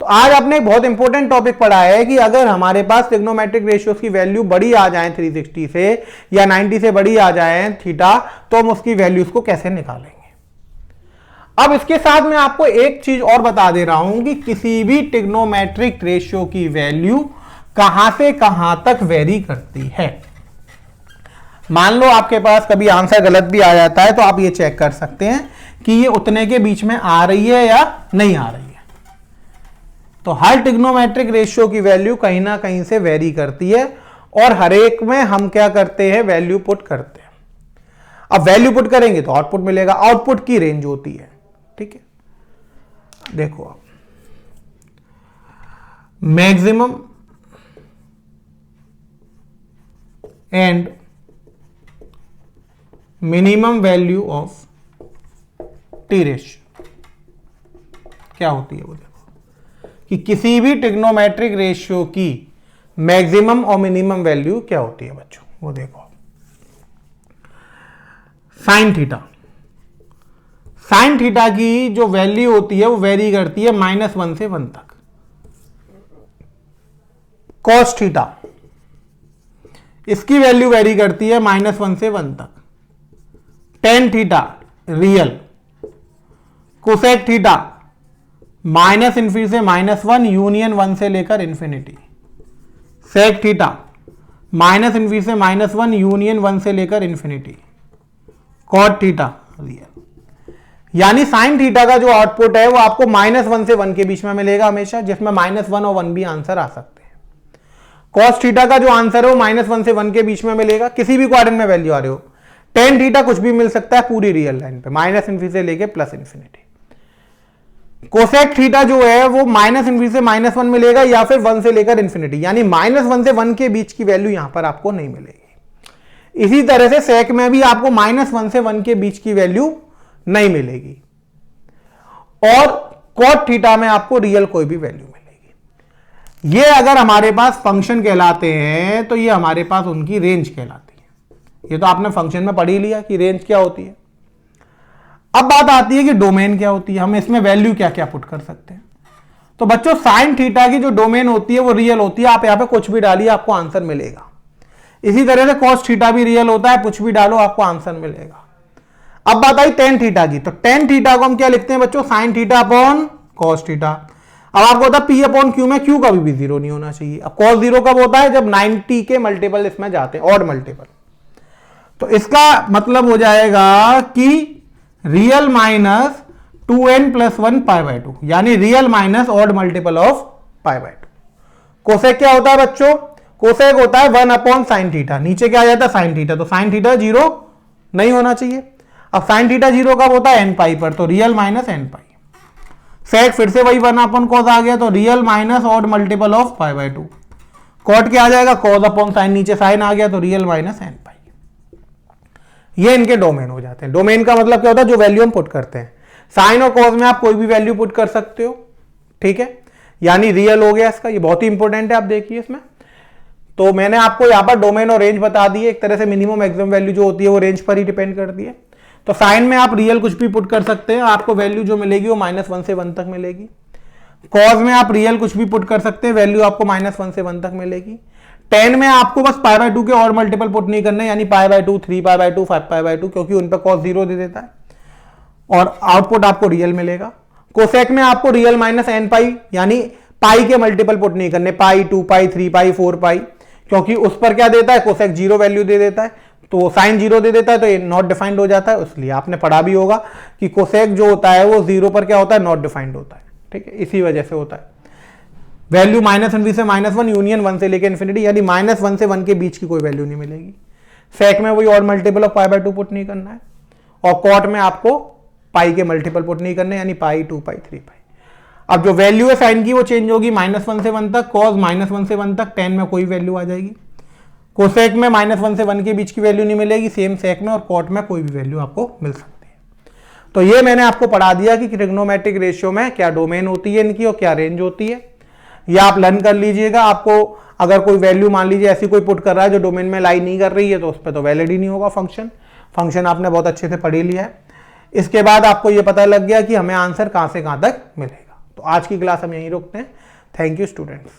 तो आज आपने एक बहुत इंपॉर्टेंट टॉपिक पढ़ा है कि अगर हमारे पास ट्रिग्नोमेट्रिक रेशियोज की वैल्यू बड़ी आ जाए 360 से या 90 से बड़ी आ जाए थीटा, तो हम उसकी वैल्यूज को कैसे निकालेंगे। अब इसके साथ मैं आपको एक चीज और बता दे रहा हूं कि किसी भी ट्रिग्नोमेट्रिक रेशियो की वैल्यू कहां से कहां तक वेरी करती है। मान लो आपके पास कभी आंसर गलत भी आ जाता है तो आप ये चेक कर सकते हैं कि ये उतने के बीच में आ रही है या नहीं आ रही है। तो हर ट्रिग्नोमेट्रिक रेशियो की वैल्यू कहीं ना कहीं से वेरी करती है और हर एक में हम क्या करते हैं, वैल्यू पुट करते हैं। अब वैल्यू पुट करेंगे तो आउटपुट मिलेगा, आउटपुट की रेंज होती है, ठीक है। देखो आप maximum and minimum value of T ratio क्या होती है, वो देखो कि किसी भी ट्रिग्नोमेट्रिक रेशियो की मैक्सिमम और मिनिमम वैल्यू क्या होती है बच्चों, वो देखो। साइन थीटा, साइन थीटा की जो वैल्यू होती है वो वेरी करती है -1 से 1 तक। कॉस थीटा, इसकी वैल्यू वेरी करती है -1 से 1 तक। Tan theta real. Cosec theta -∞ से -1 यूनियन 1 से लेकर इंफिनिटी। सेक थीटा -∞ से -1 यूनियन 1 से लेकर इंफिनिटी। Cot theta real. यानी साइन थीटा का जो आउटपुट है वो आपको -1 से 1 के बीच में मिलेगा हमेशा, जिसमें -1 और 1 भी आंसर आ सकते हैं। कॉस थीटा का जो आंसर है वो -1 से 1 के बीच में मिलेगा, किसी भी क्वाड्रेंट में वैल्यू आ रहे हो। टेन थीटा कुछ भी मिल सकता है पूरी रियल लाइन पे, -∞ से लेके +∞। कोसेक थीटा जो है वो -∞ से -1 मिलेगा या फिर 1 से लेकर इंफिनिटी, यानी -1 से 1 के बीच की वैल्यू यहां पर आपको नहीं मिलेगी। इसी तरह से सेक में भी आपको -1 से 1 के बीच की वैल्यू नहीं मिलेगी। और कॉट थीटा में आपको रियल कोई भी वैल्यू मिलेगी। ये अगर हमारे पास फंक्शन कहलाते हैं तो ये हमारे पास उनकी रेंज कहलाती है। ये तो आपने फंक्शन में पढ़ ही लिया कि रेंज क्या होती है। अब बात आती है कि डोमेन क्या होती है, हम इसमें वैल्यू क्या क्या पुट कर सकते हैं। तो बच्चों साइन थीटा की जो डोमेन होती है वो रियल होती है, आप यहां पे कुछ भी डालिए आपको आंसर मिलेगा। इसी तरह से कॉस थीटा भी रियल होता है, कुछ भी डालो आपको आंसर मिलेगा। अब बात आई टेन थीटा की, तो टेन थीटा को हम क्या लिखते हैं बच्चों, sine theta upon cos theta. अब आपको होता है पी अपॉन क्यू में क्यू कभी भी जीरो नहीं होना चाहिए। अब कॉस जीरो कब होता है, जब 90 के मल्टीपल इसमें जाते हैं, ऑड मल्टीपल। तो इसका मतलब हो जाएगा कि real minus 2n plus 1 pi by 2, यानी real minus odd multiple of pi by 2। Cosec क्या होता है बच्चों, कोसेक होता है 1 अपॉन साइन थीटा, नीचे क्या आ जाता है साइन थीटा, तो साइन थीटा जीरो नहीं होना चाहिए। अब साइन थीटा जीरो कब होता है, एन पाई पर, तो real minus n pi. Sec फिर से वही 1 अपॉन कॉस आ गया, तो real minus odd multiple of pi by 2। Cot क्या आ जाएगा, कॉस अपॉन साइन, नीचे साइन आ गया तो रियल माइनस एन पाई। ये इनके डोमेन हो जाते हैं। डोमेन का मतलब क्या होता है, जो वैल्यू हम पुट करते हैं। साइन और कॉस में आप कोई भी वैल्यू पुट कर सकते हो, ठीक है, यानी रियल हो गया इसका। ये बहुत ही इंपॉर्टेंट है, आप देखिए इसमें। तो मैंने आपको यहां पर डोमेन और रेंज बता दी है। एक तरह से मिनिमम मैक्सिमम वैल्यू जो होती है वो रेंज पर ही डिपेंड करती है। तो साइन में आप रियल कुछ भी पुट कर सकते हैं, आपको वैल्यू जो मिलेगी वो -1 से 1 तक मिलेगी। कॉस में आप रियल कुछ भी पुट कर सकते हैं, वैल्यू आपको -1 से 1 तक मिलेगी। टेन में आपको बस पाई बाय 2 के और मल्टीपल पुट नहीं करने, यानी पाई by 2, 3 pi by 2, 5 pi by 2, क्योंकि उन पर कॉस जीरो दे देता है और आउटपुट आपको रियल मिलेगा। कोसेक में आपको रियल माइनस एन पाई, यानी पाई के मल्टीपल पुट नहीं करने, पाई, 2 पाई, 3 पाई, 4 पाई, क्योंकि उस पर क्या देता है, कोसेक जीरो वैल्यू दे देता है, तो साइन जीरो दे देता है, तो ये नॉट डिफाइंड हो जाता है। इसलिए आपने पढ़ा भी होगा कि कोसेक जो होता है वो जीरो पर क्या होता है, नॉट डिफाइंड होता है, ठीक है, इसी वजह से होता है। वैल्यू -1 से -1 यूनियन 1 से लेकर इन्फिनिटी, यानी -1 से 1 के बीच की कोई वैल्यू नहीं मिलेगी। सेक में वही और multiple of pi by 2 put नहीं करना है, और कॉट में आपको पाई के मल्टीपल पुट नहीं करने, यानी पाई, 2 पाई, 3 पाई। अब जो वैल्यू है साइन की वो चेंज होगी -1 से 1 तक, कॉस -1 से 1 तक, टेन में कोई वैल्यू आ जाएगी। कोसेक में -1 से 1 के बीच की वैल्यू नहीं मिलेगी, सेम सेक में, और कॉट में कोई भी वैल्यू आपको मिल सकती है। तो ये मैंने आपको पढ़ा दिया कि ट्रिग्नोमेट्रिक रेशियो में क्या डोमेन होती है इनकी और क्या रेंज होती है। ये आप लर्न कर लीजिएगा। आपको अगर कोई वैल्यू मान लीजिए ऐसी कोई पुट कर रहा है जो डोमेन में लाई नहीं कर रही है, तो उस पर तो वैलिड ही नहीं होगा फंक्शन आपने बहुत अच्छे से पढ़ ही लिया है। इसके बाद आपको ये पता लग गया कि हमें आंसर कहां से कहां तक मिलेगा। तो आज की क्लास हम यहीं रोकते हैं। Thank you students.